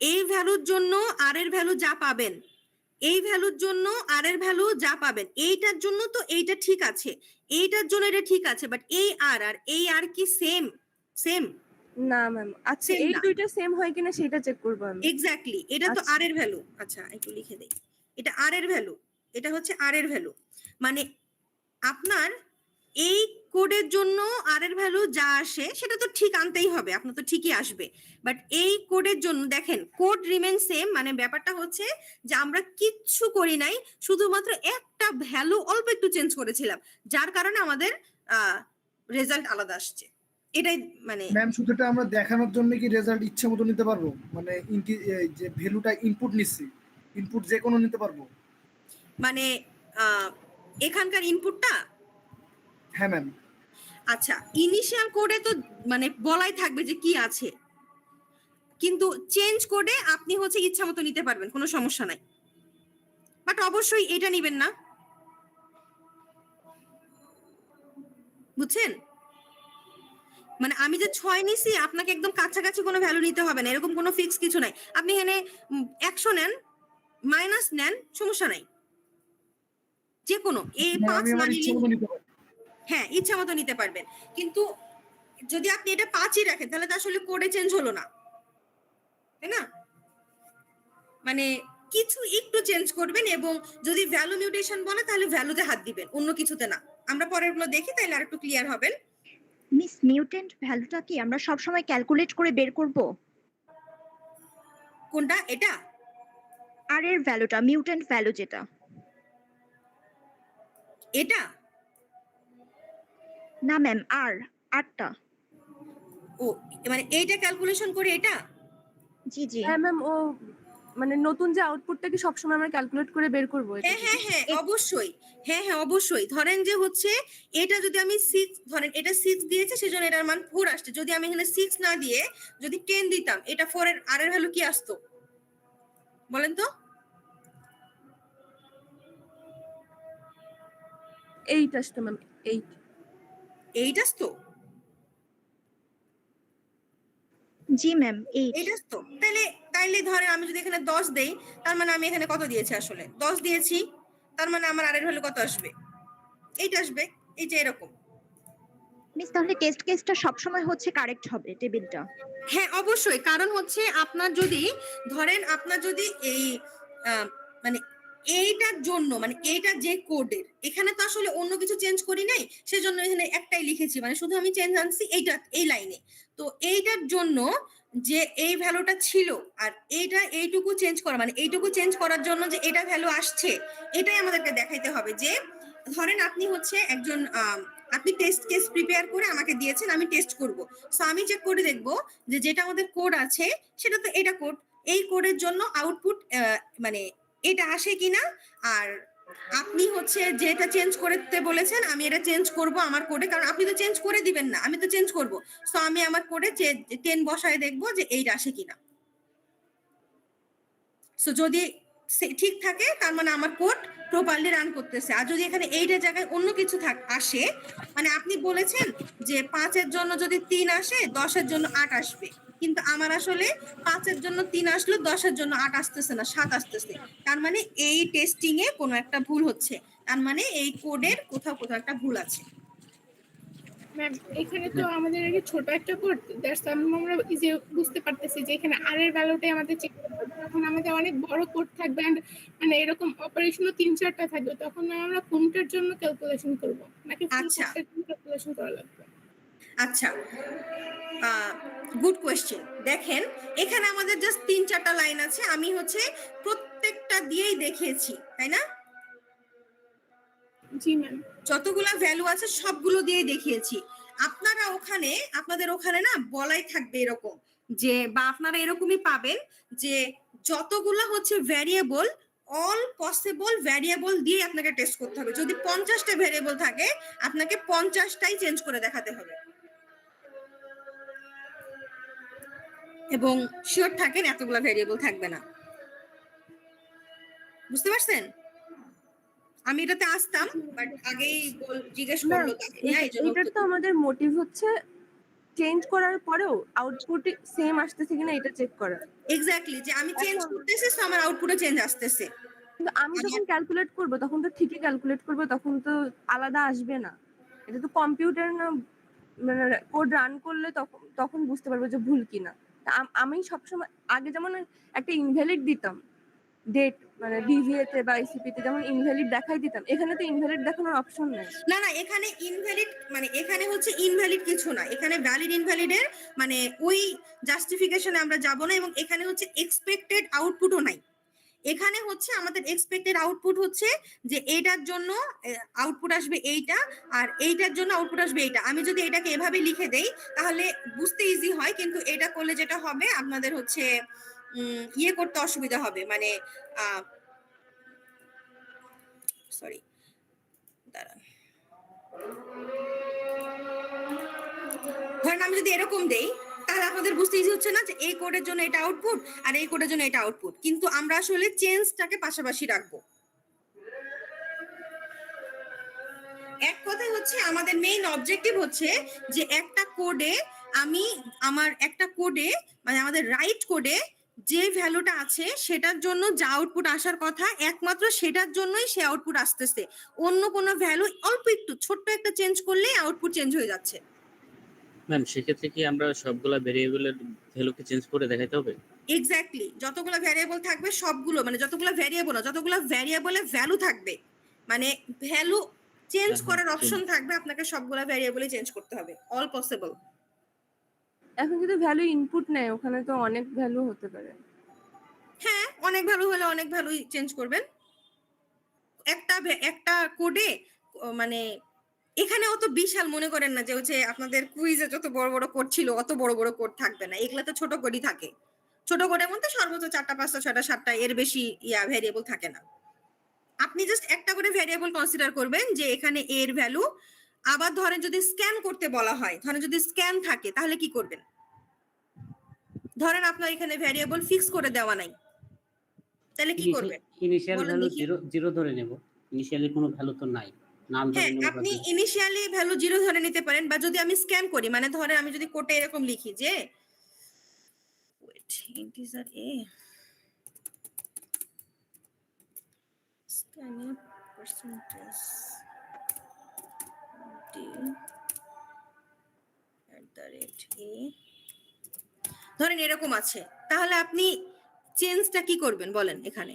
এই ভ্যালুর জন্য আর এর ভ্যালু যা পাবেন, এই ভ্যালুর জন্য আর এর ভ্যালু যা পাবেন, এইটার জন্য তো এইটা ঠিক আছে, এইটার জন্য এটা ঠিক আছে, বাট এই আর আর এই আর কি সেম? সেম না ম্যাম। আচ্ছা, Same এই না। দুইটা সেম হয় কিনা সেটা চেক করবো আমি। এক্স্যাক্টলি, এটা তো আচ্ছা। আর এর ভ্যালু। আচ্ছা একটু লিখে দেই, এটা আর এর ভ্যালু, এটা হচ্ছে আর এর ভ্যালু। মানে আপনার এই কোডের জন্য আর এর ভ্যালু যা আসে সেটা তো ঠিক আনতেই হবে, আপনার তো ঠিকই আসবে। বাট এই কোডের জন্য দেখেন কোড রিমেন সেম, মানে ব্যাপারটা হচ্ছে যে আমরা কিচ্ছু করি নাই, শুধুমাত্র একটা ভ্যালু অল্প একটু চেঞ্জ করেছিলাম, যার কারণে আমাদের রেজাল্ট আলাদা আসছে। এটাই মানে ম্যাম, শুধু এটা আমরা দেখানোর জন্য কি রেজাল্ট ইচ্ছা মতো নিতে পারবো? মানে যে ভ্যালুটা ইনপুট নিচ্ছি, ইনপুট যে কোনো নিতে পারবো? মানে এখানকার ইনপুটটা, হ্যাঁ ম্যাম। আচ্ছা ইনিশিয়াল কোডে তো মানে বলাই থাকবে যে কি আছে, কিন্তু চেঞ্জ কোডে আপনি হচ্ছে ইচ্ছা মতো নিতে পারবেন, কোনো সমস্যা নাই। বাট অবশ্যই এটা নিবেন না, বুঝছেন? মানে আমি যে 6 নিছি, আপনাকে একদম কাছাকাছি কোনো ভ্যালু নিতে হবে না, এরকম কোনো ফিক্স কিছু নাই। আপনি এখানে 100 নেন, মাইনাস নেন, সমস্যা নাই, যে কোনো এই ম্যাম, 5 আমি না আমার ইচ্ছা নিলে, মতো নিতে পারি। হ্যাঁ ইচ্ছা মতো নিতে পারবেন। কিন্তু যদি আপনি এটা 5ই রাখেন তাহলে তো আসলে কোডে চেঞ্জ হলো না, তাই না? মানে কিছু একটু চেঞ্জ করবেন, এবং যদি ভ্যালু মিউটেশন বলে তাহলে ভ্যালুতে হাত দিবেন, অন্য কিছুতে না। আমরা পরেরগুলো দেখি তাহলে আরেকটু ক্লিয়ার হবেন। মিস, মিউটেন্ট ভ্যালুটা কি আমরা সবসময় ক্যালকুলেট করে বের করব? কোনটা? এটা আর এর ভ্যালুটা, মিউটেন্ট ভ্যালু যেটা। এটা না ম্যাম, আরটা। ও মানে এইটা ক্যালকুলেশন করে এটা। জি জি। হ্যাঁ ম্যাম, ও মানে নতুন যে আউটপুটটা কি সবসময় আমরা ক্যালকুলেট করে বের করবো? হ্যাঁ হ্যাঁ হ্যাঁ অবশ্যই, হ্যাঁ হ্যাঁ অবশ্যই। ধরেন যে হচ্ছে এটা যদি আমি 6, ধরেন এটা 6 দিয়েছে সেজন্য এটার মান 4 আসছে, যদি আমি এখানে 6 না দিয়ে যদি 10 দিতাম, এটা 4 এর আর এর ভ্যালু কি আসতো বলেন তো? 8 আসতো ম্যাম, 8। 8 আসতো? জি ম্যাম, 8। এইটা তো তাইলে ধরেন আমি যদি এখানে 10 দেই, তার মানে আমি এখানে কত দিয়েছি? আসলে 10 দিয়েছি, তার মানে আমার আরের ভ্যালু কত আসবে? এইটা আসবে, এই যে এরকম। মিস, তাহলে টেস্ট কেসটা সবসময় হচ্ছে কারেক্ট হবে টেবিলটা? হ্যাঁ অবশ্যই, কারণ হচ্ছে আপনার যদি ধরেন আপনার যদি এই মানে এইটার জন্য মানে এইটা যে কোডের এখানে তো আসলে অন্য কিছু চেঞ্জ করি নাই, সেজন্য এখানে একটাই লিখেছি, মানে শুধু আমি চেঞ্জ আনছি এইটা এই লাইনে। তো এইটার জন্য যে এই ভ্যালুটা ছিল আর এইটা এইটুকু চেঞ্জ করা, মানে এইটুকু চেঞ্জ করার জন্য যে এটা ভ্যালু আসছে, এটাই আমাদেরকে দেখাইতে হবে। যে ধরেন আপনি হচ্ছে একজন আপনি টেস্ট কেস প্রিপেয়ার করে আমাকে দিয়েছেন, আমি টেস্ট করব। সো আমি চেক করে দেখব যে যেটা আমাদের কোড আছে সেটা তো এটা কোড, এই কোডের জন্য আউটপুট মানে এটা আসে কিনা। আর আপনি হচ্ছে যেটা চেঞ্জ করতে বলেছেন আমি এটা চেঞ্জ করব আমার কোডে, কারণ আপনি তো চেঞ্জ করে দিবেন না, আমি তো চেঞ্জ করব। সো আমি আমার কোডে 10 বসায় দেখব যে এইটা আসে কিনা। সো যদি ঠিক থাকে তার মানে আমার কোড প্রপারলি রান করতেছে। আর যদি এখানে এইটার জায়গায় অন্য কিছু আসে, মানে আপনি বলেছেন যে 5 এর জন্য যদি 3 আসে 10 এর জন্য 8 আসবে, কিন্তু আমার আসলে 5 এর জন্য 3 আসলো, 10 এর জন্য 8 আসতেছে না, 7 আসতেছে। তার মানে এই টেস্টিং এ কোনো একটা ভুল হচ্ছে, তার মানে এই কোডের কোথাও কোথাও একটা ভুল আছে। ম্যাম এখানে তো আমাদের আগে ছোট একটা কোড, দ্যাটস আমরা ইজি বুঝতে পারতেছি যে এখানে আর এর ভ্যালুটাই আমাদের চেক করতে হবে। তখন আমাদের অনেক বড় কোড থাকবে এন্ড মানে এরকম অপারেশনও 3-4টা থাকবে, তখন আমরা কোনটার জন্য ক্যালকুলেশন করব নাকি ফুল আচ্ছা। কোডটার জন্য ক্যালকুলেশন করা লাগবে? আচ্ছা, গুড কোয়েশ্চেন। দেখেন এখানে আমাদের জাস্ট 3-4টা লাইন আছে, আমি হচ্ছে প্রত্যেকটা দিয়েই দেখিয়েছি, তাই না? জি ম্যাম। যতগুলা ভ্যালু আছে সবগুলো দিয়ে দেখিয়েছি। আপনাদের ওখানে না বলাই থাকবে এরকম যে, বা আপনারা এরকমই পাবেন যে যতগুলা হচ্ছে ভ্যারিয়েবল, অল পসিবল ভ্যারিয়েবল দিয়ে আপনাকে টেস্ট করতে হবে। যদি 50টা ভ্যারিয়েবল থাকে আপনাকে 50টাই চেঞ্জ করে দেখাতে হবে, এবং শিওর থাকেন এতগুলা ভ্যারিয়েবল থাকবে না। বুঝতে পারছেন? আমি এটাতে আসতাম বাট আগেই জিজ্ঞেস করলো তাকে, এই জন্য এটার তো আমাদের মোটিভ হচ্ছে চেঞ্জ করার পরেও আউটপুট সেম আসতেছে কিনা এটা চেক করা। এক্স্যাক্টলি, যে আমি চেঞ্জ করতেছি তো আমার আউটপুটে চেঞ্জ আসতেছে। কিন্তু আমি যখন ক্যালকুলেট করব তখন তো ঠিকই ক্যালকুলেট করব, তখন তো আলাদা আসবে না। এটা তো কম্পিউটার না, মানে কোড রান করলে তখন বুঝতে পারবো যে ভুল কিনা। আমি সবসময় আগে যেমন একটা ইনভ্যালিড দিতাম ডেট, মানে ডিভিএ তে বা আইসিপি তে যেমন ইনভ্যালিড দেখাই দিতাম, এখানে তো ইনভ্যালিড দেখানোর অপশন নেই। না না, এখানে ইনভ্যালিড মানে এখানে হচ্ছে ইনভ্যালিড কিছু না, এখানে ভ্যালিড ইনভ্যালিডের মানে ওই জাস্টিফিকেশনে আমরা যাব না, এবং এখানে হচ্ছে এক্সপেক্টেড আউটপুটও নাই। এখানে হচ্ছে আমাদের এক্সপেক্টেড আউটপুট হচ্ছে যে এইটার জন্য আউটপুট আসবে এইটা, আর এইটার জন্য আউটপুট আসবে এইটা। আমি যদি এটাকে এভাবে লিখে দেই তাহলে বুঝতে ইজি হয়, কিন্তু এটা করলে যেটা হবে আপনাদের হচ্ছে ইয়ে করতে অসুবিধা হবে, মানে সরি দাঁড়ান, ধরেন আমি যদি এরকম দেই তাহলে আপনাদের বুঝতে ইজি হচ্ছে না যে এই কোডের জন্য এটা আউটপুট আর এই কোডের জন্য এটা আউটপুট, কিন্তু আমরা আসলে চেঞ্জটাকে পাশাপাশি রাখবো। এক কথায় হচ্ছে আমাদের মেইন অবজেক্টিভ হচ্ছে যে একটা কোডে মানে আমাদের রাইট কোডে যে ভ্যালুটা আছে সেটার জন্য যা আউটপুট আসার কথা একমাত্র সেটার জন্যই সে আউটপুট আসতেছে। অন্য কোনো ভ্যালু অল্প একটু ছোট্ট একটা চেঞ্জ করলেই আউটপুট চেঞ্জ হয়ে যাচ্ছে। ম্যাম সেক্ষেত্রে কি আমরা সবগুলা ভেরিয়েবলের ভ্যালুকে চেঞ্জ করে দেখাইতে হবে? এক্স্যাক্টলি, যতগুলো ভ্যারিয়েবল থাকবে সবগুলো, মানে যতগুলো ভ্যারিয়েবল না, যতগুলো ভ্যারিয়েবলে ভ্যালু থাকবে, মানে ভ্যালু চেঞ্জ করার অপশন থাকবে, আপনাকে সবগুলো ভ্যারিয়েবলে চেঞ্জ করতে হবে, অল পসিবল। এখন যদি ভ্যালু ইনপুট নেয় ওখানে তো অনেক ভ্যালু হতে পারে। হ্যাঁ, অনেক ভ্যালু হলে অনেক ভ্যালুই চেঞ্জ করবেন একটা কোডে। মানে এখানে অত বিশাল মনে করেন না যে হচ্ছে আপনাদের কুইজে যত বড় বড় কোড ছিল অত বড় বড় কোড থাকবে না, এগুলা তো ছোট কোডই থাকে। ছোট কোডের মধ্যে সর্বোচ্চ 4টা 5টা 6টা 7টা, এর বেশি ভ্যারিয়েবল থাকে না। আপনি জাস্ট একটা করে ভ্যারিয়েবল কনসিডার করবেন যে এখানে এর ভ্যালু। আবার ধরেন যদি স্ক্যান করতে বলা হয়, ধরেন যদি স্ক্যান থাকে তাহলে কি করবেন? ধরেন আপনার এখানে ভ্যারিয়েবল ফিক্স করে দেওয়া নাই, তাহলে কি করবেন? ইনিশিয়াল ভ্যালু 0 ধরে নেব। ইনিশিয়ালি কোনো ভ্যালু তো নাই, নাম ধরে হ্যাঁ, নেব। আপনি ইনিশিয়ালি ভ্যালু 0 ধরে নিতে পারেন, বা যদি আমি স্ক্যান করি, মানে ধরেন আমি যদি কোডে এরকম লিখি যে ওয়েট integer a scanning percentage d @a, ধরেন এরকম আছে, তাহলে আপনি চেঞ্জটা কি করবেন বলেন? এখানে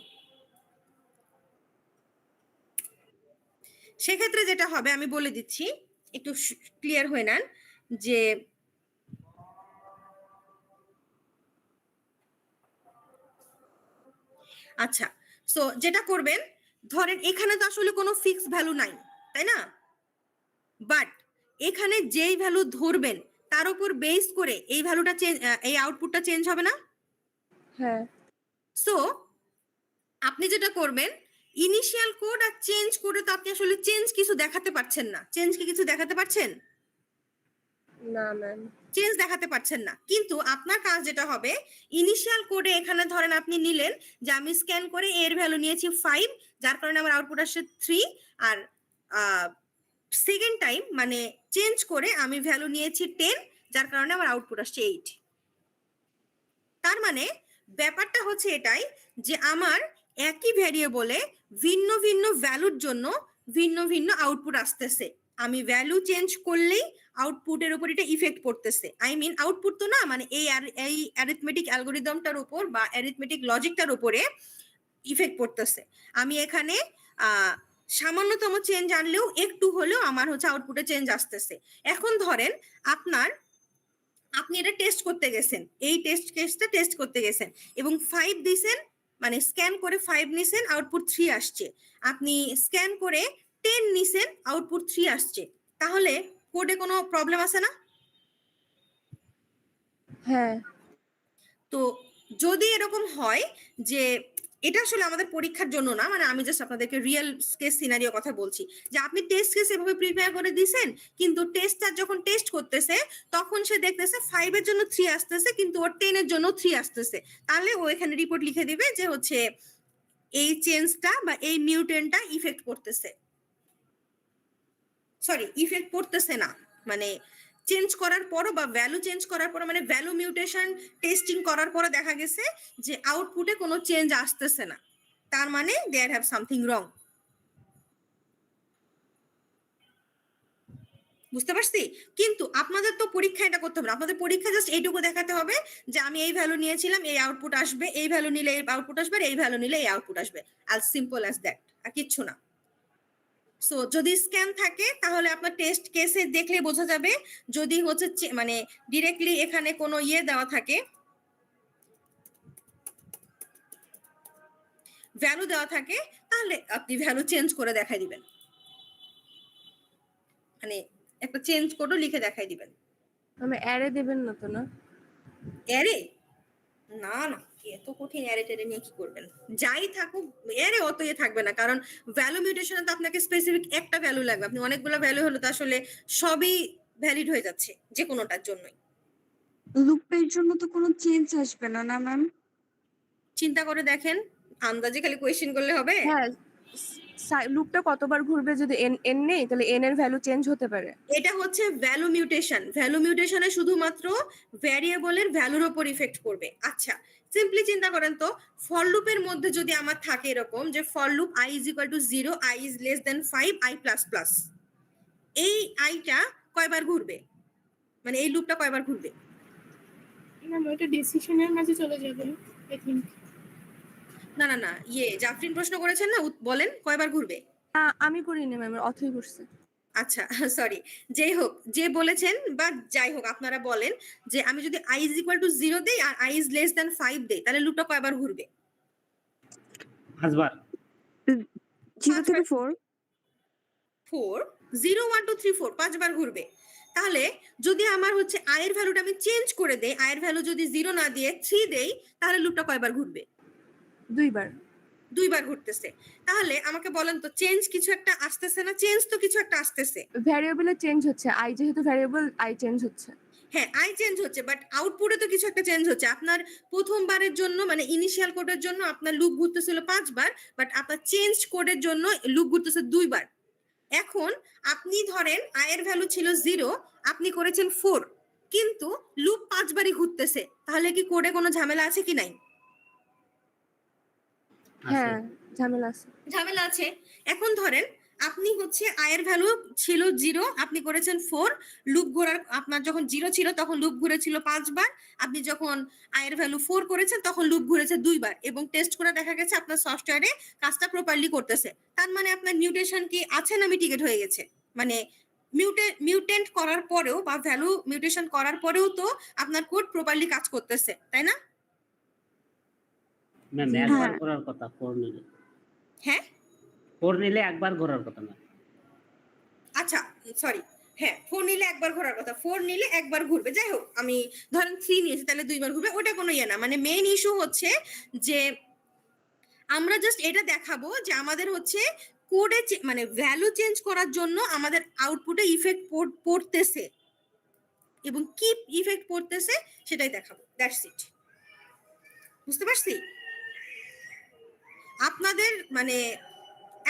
সেক্ষেত্রে যেটা হবে আমি বলে দিচ্ছি, একটু ক্লিয়ার হয়ে নেন যে আচ্ছা, সো যেটা করবেন, ধরেন এখানে তো আসলে কোনো ফিক্স ভ্যালু নাই, তাই না? বাট এখানে যেই ভ্যালু ধরবেন তার উপর বেস করে এই ভ্যালুটা চেঞ্জ, এই আউটপুটটা চেঞ্জ হবে না? হ্যাঁ সো আপনি যেটা করবেন, ইনিশিয়াল কোড আর চেঞ্জ কোডে তো আপনি আসলে চেঞ্জ কিছু দেখাতে পারছেন না। চেঞ্জ কি কিছু দেখাতে পারছেন? না ম্যাম, চেঞ্জ দেখাতে পারছেন না, কিন্তু আপনার কাজ যেটা হবে, ইনিশিয়াল কোডে এখানে ধরেন আপনি নিলেন যে আমি স্ক্যান করে এর ভ্যালু নিয়েছি 5, যার কারণে আমার আউটপুট আসছে 3, আর সেকেন্ড টাইম মানে চেঞ্জ করে আমি ভ্যালু নিয়েছি 10, যার কারণে আমার আউটপুট আসছে 8। তার মানে ব্যাপারটা হচ্ছে এটাই যে আমার একই ভ্যারিয়েবলে ভিন্ন ভিন্ন ভ্যালুর জন্য ভিন্ন ভিন্ন আউটপুট আসতেছে। আমি ভ্যালু চেঞ্জ করলেই আউটপুটের উপর এটা ইফেক্ট পড়তেছে। আই মিন আউটপুট তো না, মানে এই অ্যারিথমেটিক অ্যালগোরিদমটার উপর বা অ্যারিথমেটিক লজিকটার উপরে ইফেক্ট পড়তেছে। আমি এখানে সামান্যতম চেঞ্জ আনলেও একটু হলেও আমার হচ্ছে আউটপুটে চেঞ্জ আসতেছে। এখন ধরেন আপনি এটা টেস্ট করতে গেছেন, এই টেস্ট কেসটা টেস্ট করতে গেছেন এবং 5 দিছেন, মানে স্ক্যান করে 5 নিছেন, আউটপুট 3 আসছে। আপনি স্ক্যান করে 10 নিছেন, আউটপুট 3 আসছে। তাহলে কোডে কোনো প্রবলেম আছে না? হ্যাঁ তো যদি এরকম হয় যে এটা আসলে আমাদের পরীক্ষার জন্য না, মানে আমি জাস্ট আপনাদেরকে রিয়েল কেস সিনারিও কথা বলছি, যে আপনি টেস্ট কেস এভাবে প্রিপেয়ার করে দিয়েছেন, কিন্তু টেস্টার যখন টেস্ট করতেছে তখন সে দেখতেছে 5 এর জন্য 3 আসতেছে, কিন্তু ওর 10 এর জন্য 3 আসতেছে। তাহলে ও এখানে রিপোর্ট লিখে দিবে যে হচ্ছে এই চেঞ্জটা বা এই মিউটেন্টটা ইফেক্ট করতেছে, সরি ইফেক্ট করতেছে না, মানে চেঞ্জ করার পরও বা ভ্যালু চেঞ্জ করার পর, মানে ভ্যালু মিউটেশন টেস্টিং করার পরে দেখা গেছে যে আউটপুটে কোনো চেঞ্জ আসতেছে না, তার মানে দেয়ার হ্যাভ সামথিং রং। বুঝতে পারছি? কিন্তু আপনাদের তো পরীক্ষা এটা করতে হবে না, আপনাদের পরীক্ষা জাস্ট এইটুকু দেখাতে হবে যে আমি এই ভ্যালু নিয়েছিলাম, এই আউটপুট আসবে, এই ভ্যালু নিলে এই আউটপুট আসবে, আর এই ভ্যালু নিলে এই আউটপুট আসবে, অ্যাজ সিম্পল অ্যাজ দ্যাট, আর কিচ্ছু না। সো যদি স্ক্যান থাকে তাহলে আপনার টেস্ট কেসে দেখলে বোঝা যাবে, যদি হচ্ছে মানে ডিরেক্টলি এখানে কোনো ইয়ে দেওয়া থাকে, ভ্যালু দেওয়া থাকে, তাহলে আপনি ভ্যালু চেঞ্জ করে দেখাই দিবেন, মানে একটা চেঞ্জ কোডও লিখে দেখাই দিবেন। আমি অ্যারে দেবেন না তো? না অ্যারে না না, এত কঠিন অ্যারে টেরে নিয়ে কি করবেন? যাই থাকুক অ্যারে অত ইয়ে থাকবে না, কারণ ভ্যালু মিউটেশনে তো আপনাকে স্পেসিফিক একটা ভ্যালু লাগবে, আপনি অনেকগুলো ভ্যালু হলে তো আসলে সবই ভ্যালিড হয়ে যাচ্ছে যে কোনোটার জন্যই। লুপের জন্য তো কোনো চেঞ্জ আসবে না না ম্যাম? চিন্তা করে দেখেন, আন্দাজে খালি কোয়েশ্চেন করলে হবে? হ্যাঁ, লুপটা কতবার ঘুরবে, যদি এন নেই তাহলে এন এর ভ্যালু চেঞ্জ হতে পারে। এটা হচ্ছে ভ্যালু মিউটেশন। ভ্যালু মিউটেশনে শুধুমাত্র ভ্যারিয়েবলের ভ্যালুর উপর ইফেক্ট করবে। আচ্ছা, সিম্পলি চিন্তা করেন তো, ফর লুপের মধ্যে যদি আমার থাকে এরকম যে for loop i is equal to 0, i is less than 5, i plus plus, এই আইটা কয়বার ঘুরবে, মানে এই লুপটা কয়বার ঘুরবে? ম্যাম ওইটা ডিসিশনের মাঝে চলে যাবে আই থিংক। না না না, ইয়ে জাফরিন প্রশ্ন করেছেন না, বলেন কয়বার ঘুরবে? আমি করিনি ম্যাম, অথই করছে। আচ্ছা সরি, যেই হোক, যে বলেছেন বা যাই হোক, আপনারা বলেন যে আমি যদি i is equal to 0 দেই আর i is less than 5 দেই, তাহলে লুপটা কয়বার ঘুরবে? 5 বার। 0 থেকে 4 4 0 1 2 3 4 5 বার ঘুরবে। তাহলে যদি আমার হচ্ছে i এর ভ্যালুটা আমি চেঞ্জ করে দেই, i এর ভ্যালু যদি 0 না দিয়ে 3 দেই, তাহলে লুপটা কয়বার ঘুরবে? 2 বার। 2 বার ঘুরতেছে। তাহলে আমাকে বলেন তো, চেঞ্জ কিছু একটা আসতেছে না? চেঞ্জ তো কিছু একটা আসতেছে। ভ্যারিয়েবলে চেঞ্জ হচ্ছে, আই যেহেতু ভ্যারিয়েবল, আই চেঞ্জ হচ্ছে। হ্যাঁ, আই চেঞ্জ হচ্ছে, বাট আউটপুটে তো কিছু একটা চেঞ্জ হচ্ছে। আপনার প্রথমবারের জন্য মানে ইনিশিয়াল কোডের জন্য আপনার লুপ ঘুরতেছিল 5 বার, বাট আপনার চেঞ্জ কোডের জন্য লুপ ঘুরতেছে 2 বার। এখন আপনি ধরেন i এর ভ্যালু ছিল 0, আপনি করেছেন 4, কিন্তু লুপ 5 বারই ঘুরতেছে, তাহলে কি কোডে কোনো ঝামেলা আছে কি নাই? হ্যাঁ ঝামেলা আছে। ঝামেলা আছে। এখন ধরেন আপনি হচ্ছে আয়ের ভ্যালু ছিল 0, আপনি করেছেন 4, লুপ ঘোরার আপনার যখন 0 ছিল তখন লুপ ঘুরেছিল 5 বার, আপনি যখন আয়ের ভ্যালু 4 করেছেন তখন লুপ ঘুরেছে 2 বার, এবং টেস্ট করে দেখা গেছে আপনার সফটওয়্যারে কাজটা প্রপারলি করতেছে। তার মানে আপনার মিউটেশন কি আছে না মিটিগেট হয়ে গেছে? মানে মিউটেন্ট করার পরেও বা ভ্যালু মিউটেশন করার পরেও তো আপনার কোড প্রপারলি কাজ করতেছে, তাই না? ম্যাম একবার করার কথা 4 নিলে। হ্যাঁ 4 নিলে একবার করার কথা না। আচ্ছা সরি, হ্যাঁ 4 নিলে একবার ঘোরার কথা, 4 নিলে একবার ঘুরবে। যাই হোক, আমি ধরেন 3 নিয়েছি, তাহলে 2 বার ঘুরবে, ওটা কোনো ইয়ে না। মানে মেইন ইস্যু হচ্ছে যে আমরা জাস্ট এটা দেখাবো যে আমাদের হচ্ছে কোডে মানে ভ্যালু চেঞ্জ করার জন্য আমাদের আউটপুটে ইফেক্ট পড়তেছে, এবং কি ইফেক্ট পড়তেছে সেটাই দেখাবো। That's it. বুঝতে পারছি? আপনাদের মানে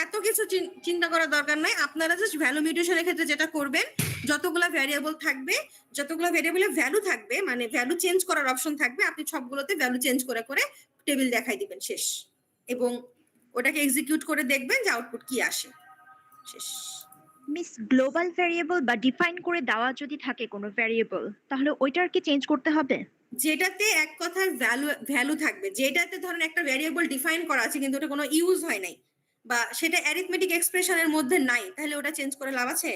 এত কিছু চিন্তা করার দরকার নাই। আপনারা জাস্ট ভ্যালু মিউটেশনের ক্ষেত্রে যেটা করবেন, যতগুলা ভ্যারিয়েবল থাকবে, যতগুলা ভ্যারিয়েবলের ভ্যালু থাকবে, মানে ভ্যালু চেঞ্জ করার অপশন থাকবে, আপনি সবগুলোতে ভ্যালু চেঞ্জ করে করে টেবিল দেখাই দিবেন, শেষ। এবং ওটাকে এক্সিকিউট করে দেখবেন যে আউটপুট কি আসে, শেষ। মিস গ্লোবাল ভ্যারিয়েবল বা ডিফাইন করে দেওয়া যদি থাকে কোনো ভ্যারিয়েবল, তাহলে ওইটার কি চেঞ্জ করতে হবে? যেটাতে এক কথার ভ্যালু থাকবে, যেটাতে ধরেন একটা ভ্যারিয়েবল ডিফাইন করা আছে কিন্তু ওটা কোনো ইউজ হয় নাই, বা সেটা অ্যারিথমেটিক এক্সপ্রেশনের মধ্যে নাই, তাহলে ওটা চেঞ্জ করে লাভ আছে?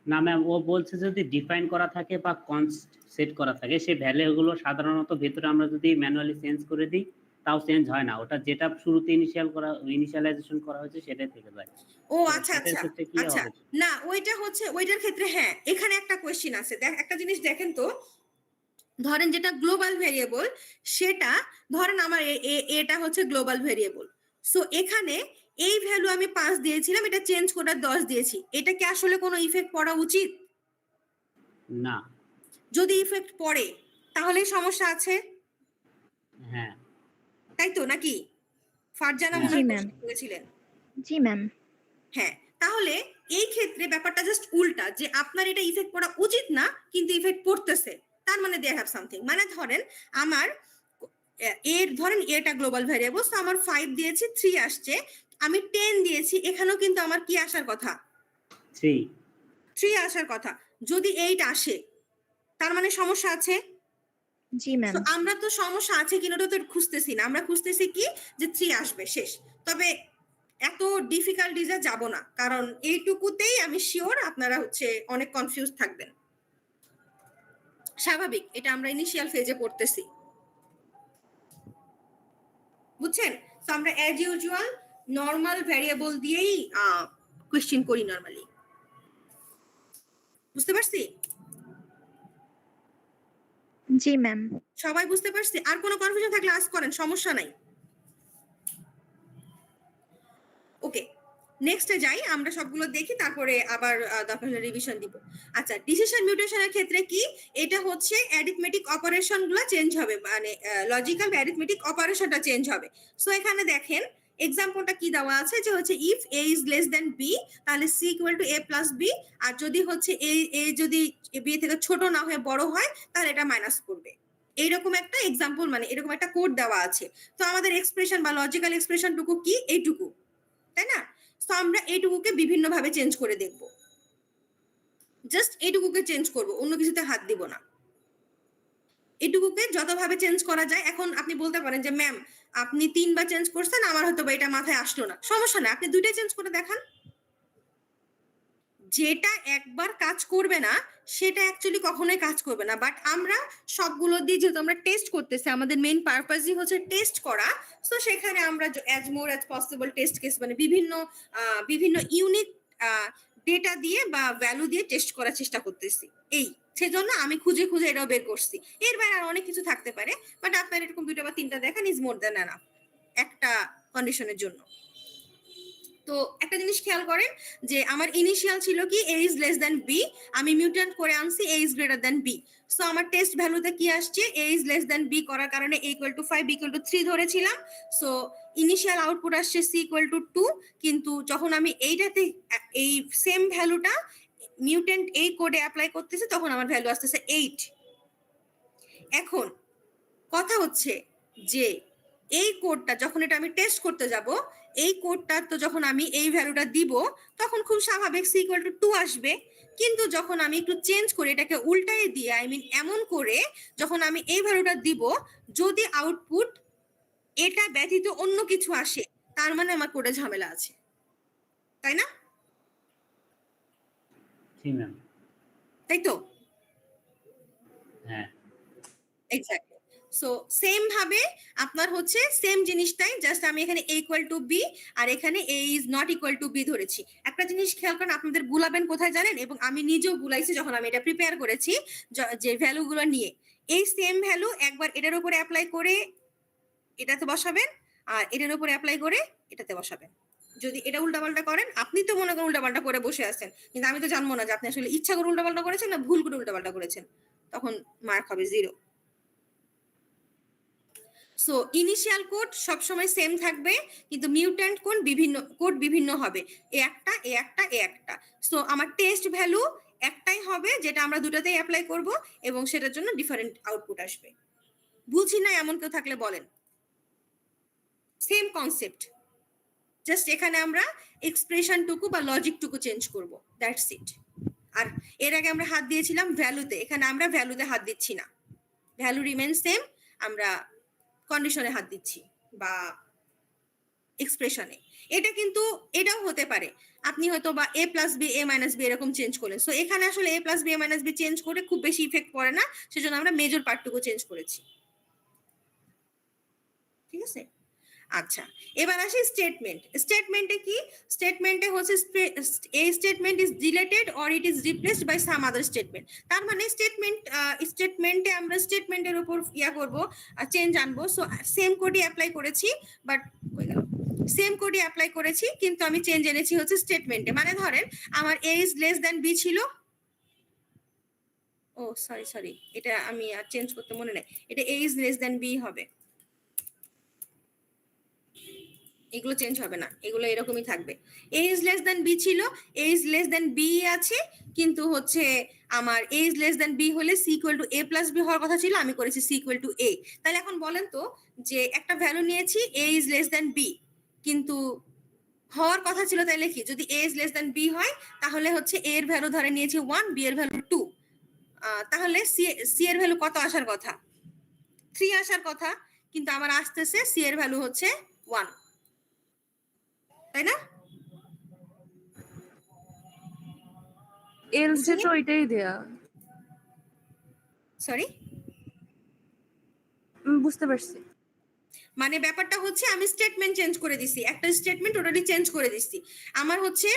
না ম্যাম, ও বলছে যদি ডিফাইন করা থাকে বা কনস্ট সেট করা থাকে, সেই ভ্যালুগুলো সাধারণত ভেতরে আমরা যদি ম্যানুয়ালি চেঞ্জ করে দিই তাও চেঞ্জ হয় না, ওটা যেটা শুরুতে ইনিশিয়ালাইজেশন করা হয়েছে সেটাই থেকে যায়। ও আচ্ছা আচ্ছা আচ্ছা, না ওইটা হচ্ছে ওইটার ক্ষেত্রে, হ্যাঁ এখানে একটা কোয়েশ্চেন আছে। একটা জিনিস দেখেন তো, ধরেন যেটা গ্লোবাল ভেরিয়েবল, সেটা ধরেন আমার এটা হচ্ছে গ্লোবাল ভেরিয়েবল, সো এখানে এই ভ্যালু আমি 5 দিয়েছিলাম, এটা চেঞ্জ করে 10 দিয়েছি, এটা কি আসলে কোনো ইফেক্ট পড়া উচিত? না। যদি ইফেক্ট পড়ে তাহলে সমস্যা আছে, হ্যাঁ তাই তো নাকি? ফারজানা জি, মনে হয় ম্যাম। প্রশ্ন করেছিলেন। জি ম্যাম। হ্যাঁ, তাহলে এই ক্ষেত্রে ব্যাপারটা জাস্ট উল্টা, যে আপনার এটা ইফেক্ট পড়া উচিত না কিন্তু ইফেক্ট পড়তেছে, তার মানে দে হ্যাভ সামথিং। মানে ধরেন আমার ধরেন এটা গ্লোবাল ভ্যারিয়েবল, তো আমার 5 দিয়েছি, 3 আসছে, আমি 10 দিয়েছি, এখানেও কিন্তু আমার কি আসার কথা? 3 আসার কথা। যদি 8 আসে তার মানে সমস্যা আছে। জি ম্যাম। তো আমরা তো সমস্যা আছে কিনা ওটা তো খুঁজতেছি না, আমরা খুঁজতেছি কি যে 3 আসবে, শেষ। তবে এত ডিফিকাল্টিজে যাব না, কারণ এইটুকুতেই আমি শিওর আপনারা হচ্ছে অনেক কনফিউজ থাকবেন। স্বাভাবিক, এটা আমরা ইনিশিয়াল ফেজে পড়তেছি, বুঝছেন? তো আমরা অ্যাজ ইউজুয়াল নরমাল ভ্যারিয়েবল দিয়েই কোয়েশ্চেন করি নরমালি। বুঝতে পারছি? জি ম্যাম। সবাই বুঝতে পারছি? আর কোনো কনফিউশন থাকলে আস্ক করেন, সমস্যা নাই। ওকে, নেক্সটে যাই, আমরা সবগুলো দেখি, তারপরে আবার দরকার হলে রিভিশন দিব। আচ্ছা, ডিসিশন মিউটেশনের ক্ষেত্রে কি, এটা হচ্ছে অ্যারিথমেটিক অপারেশনগুলো চেঞ্জ হবে, মানে লজিক্যাল বা অ্যারিথমেটিক অপারেশনটা চেঞ্জ হবে। সো এখানে দেখেন এক্সাম্পলটা কি দেওয়া আছে, যে হচ্ছে if a is less than b, তাহলে c equal to a plus b, আর যদি হচ্ছে a যদি b থেকে ছোট না হয়ে বড় হয় তাহলে এটা মাইনাস করবে। এইরকম একটা এক্সাম্পল, মানে এরকম একটা কোড দেওয়া আছে। তো আমাদের এক্সপ্রেশন বা লজিক্যাল এক্সপ্রেশনটুকু কি? এইটুকু, তাই না? তো আমরা এইটুকুকে বিভিন্ন ভাবে চেঞ্জ করে দেখব, জাস্ট এইটুকুকে চেঞ্জ করব, অন্য কিছুতে হাত দিব না। এইটুকুকে যতভাবে চেঞ্জ করা যায়। এখন আপনি বলতে পারেন যে ম্যাম আপনি 3 বার চেঞ্জ করছেন, আমার হয়তো বা এটা মাথায় আসলো না, সমস্যা না, আপনি 2টাই চেঞ্জ করে দেখান। যেটা একবার কাজ করবে না সেটা অ্যাকচুয়ালি কখনোই কাজ করবে না, বাট আমরা সবগুলো দিয়ে যেহেতু আমরা টেস্ট করতেছি, আমাদের মেইন পারপাসই হচ্ছে টেস্ট করা, সো সেখানে আমরা অ্যাজ মোর অ্যাজ পসিবল টেস্ট কেস, মানে বিভিন্ন ইউনিক ডেটা দিয়ে বা ভ্যালু দিয়ে টেস্ট করার চেষ্টা করতেছি। এই সেজন্য আমি খুঁজে খুঁজে এটাও বের করছি। এর বাইরে আর অনেক কিছু থাকতে পারে, বাট আপনার এরকম 2টা বা 3টা দেখেন ইজ মোর দ্যান এনাফ একটা কন্ডিশনের জন্য। তো একটা জিনিস খেয়াল করেন যে আমার ইনিশিয়াল ছিল কি a is less than b, আমি মিউট্যান্ট করে আনছি a is greater than b, so আমার টেস্ট ভ্যালুতে কি আসছে? a is less than b করার কারণে a equal to 5, b equal to 3 ধরেছিলাম, সো ইনিশিয়াল আউটপুট আসছে c ইকুয়াল টু 2, কিন্তু যখন আমি এইটাতে এই সেম ভ্যালুটা মিউট্যান্ট এই কোডে অ্যাপ্লাই করতেছি তখন আমার ভ্যালু আসতেছে 8। এখন কথা হচ্ছে যে এই কোডটা যখন এটা আমি টেস্ট করতে যাব, এই কোডটা তো যখন আমি এই ভ্যালুটা দিব তখন খুব স্বাভাবিক সি ইকুয়াল টু 2 আসবে, কিন্তু যখন আমি একটু চেঞ্জ করে এটাকে উল্টায় দিয়ে আই মিন এমন করে যখন আমি এই ভ্যালুটা দিব, যদি আউটপুট এটা ব্যতীত অন্য কিছু আসে তার মানে আমার কোডে ঝামেলা আছে, তাই না? জি ম্যাম। তাই তো? হ্যাঁ। এক্স্যাক্টলি। সো সেম ভাবে আপনার হচ্ছে সেম জিনিসটাই, জাস্ট আমি এখানে a ইকুয়াল টু b আর এখানে a is not equal to b ধরেছি। একটা জিনিস খেয়াল করেন, আপনাদের গুলাবেন কোথায় জানেন, এবং আমি নিজেও গুলাইছি যখন আমি এটা প্রিপেয়ার করেছি যে ভ্যালুগুলো নিয়ে। এই সেম ভ্যালু একবার এটার উপরে অ্যাপ্লাই করে এটাতে বসাবেন, আর এটার উপরে অ্যাপ্লাই করে এটাতে বসাবেন। যদি এটা উল্টাপাল্টা করেন, আপনি তো মনে করেন উল্টাপাল্টা করে বসে আছেন, কিন্তু আমি তো জানবো না যে আপনি আসলে ইচ্ছা করে উল্টাপাল্টা করেছেন না ভুল করে উল্টাপাল্টা করেছেন, তখন মার্ক হবে 0। সো ইনিশিয়াল কোড সবসময় সেম থাকবে, কিন্তু মিউট্যান্ট কোড বিভিন্ন হবে, এ একটা। সো আমার টেস্ট ভ্যালু একটাই হবে, যেটা আমরা দুটাতেই অ্যাপ্লাই করব, এবং সেটার জন্য ডিফারেন্ট আউটপুট আসবে। বুঝি না এমন কেউ থাকলে বলেন। সেম কনসেপ্ট, জাস্ট এখানে আমরা এক্সপ্রেশনটুকু বা লজিকটুকু চেঞ্জ করব, দ্যাটস ইট। আর এর আগে আমরা হাত দিয়েছিলাম ভ্যালুতে, এখানে আমরা ভ্যালুতে হাত দিচ্ছি না, ভ্যালু রিমেন সেম, আমরা কন্ডিশনে হাত দিচ্ছি বা এক্সপ্রেশনে। এটা কিন্তু এটাও হতে পারে আপনি হয়তো বা a plus b a minus b এরকম চেঞ্জ করলেন, সো এখানে আসলে a plus b a minus b change করে খুব বেশি ইফেক্ট পড়ে না, সেজন্য আমরা মেজর পার্টটুকু চেঞ্জ করেছি। ঠিক আছে, আচ্ছা এবার আসি স্টেটমেন্টে কি, স্টেটমেন্টে হচ্ছে এই statement is deleted or it is replaced by some other statement. তার মানে স্টেটমেন্টে আমরা স্টেটমেন্টের উপর করব, চেঞ্জ আনবো। সো সেম কোডই অ্যাপ্লাই করেছি, বাট কই গেল, সেম কোডই অ্যাপ্লাই করেছি, কিন্তু আমি চেঞ্জ এনেছি হচ্ছে স্টেটমেন্টে। মানে ধরেন আমার a is less than b ছিল, ও সরি এটা আমি আর চেঞ্জ করতে মনে নাই, এটা a is less than b হবে, এগুলো চেঞ্জ হবে না, এগুলো এরকমই থাকবে। a is less than b ছিল, a is less than b আছে, কিন্তু হচ্ছে আমার a is less than b হলে c equal to a plus b হওয়ার কথা ছিল, আমি করেছি c ইকুয়াল টু a। তাহলে এখন বলেন তো, যে একটা ভ্যালু নিয়েছি a is less than b, কিন্তু হওয়ার কথা ছিল তাইলে কি, যদি a is less than b হয় তাহলে হচ্ছে a এর ভ্যালু ধরে নিয়েছি 1, b এর ভ্যালু 2, তাহলে c এর ভ্যালু কত আসার কথা, 3 আসার কথা, কিন্তু আমার আসতেছে c এর ভ্যালু হচ্ছে 1, তাই না? এলসে তো ওইটাই দেয়া। সরি, বুঝতে পারছি। মানে ব্যাপারটা হচ্ছে আমি স্টেটমেন্ট চেঞ্জ করে দিছি, একটা স্টেটমেন্ট টোটালি চেঞ্জ করে দিছি। আমার হচ্ছে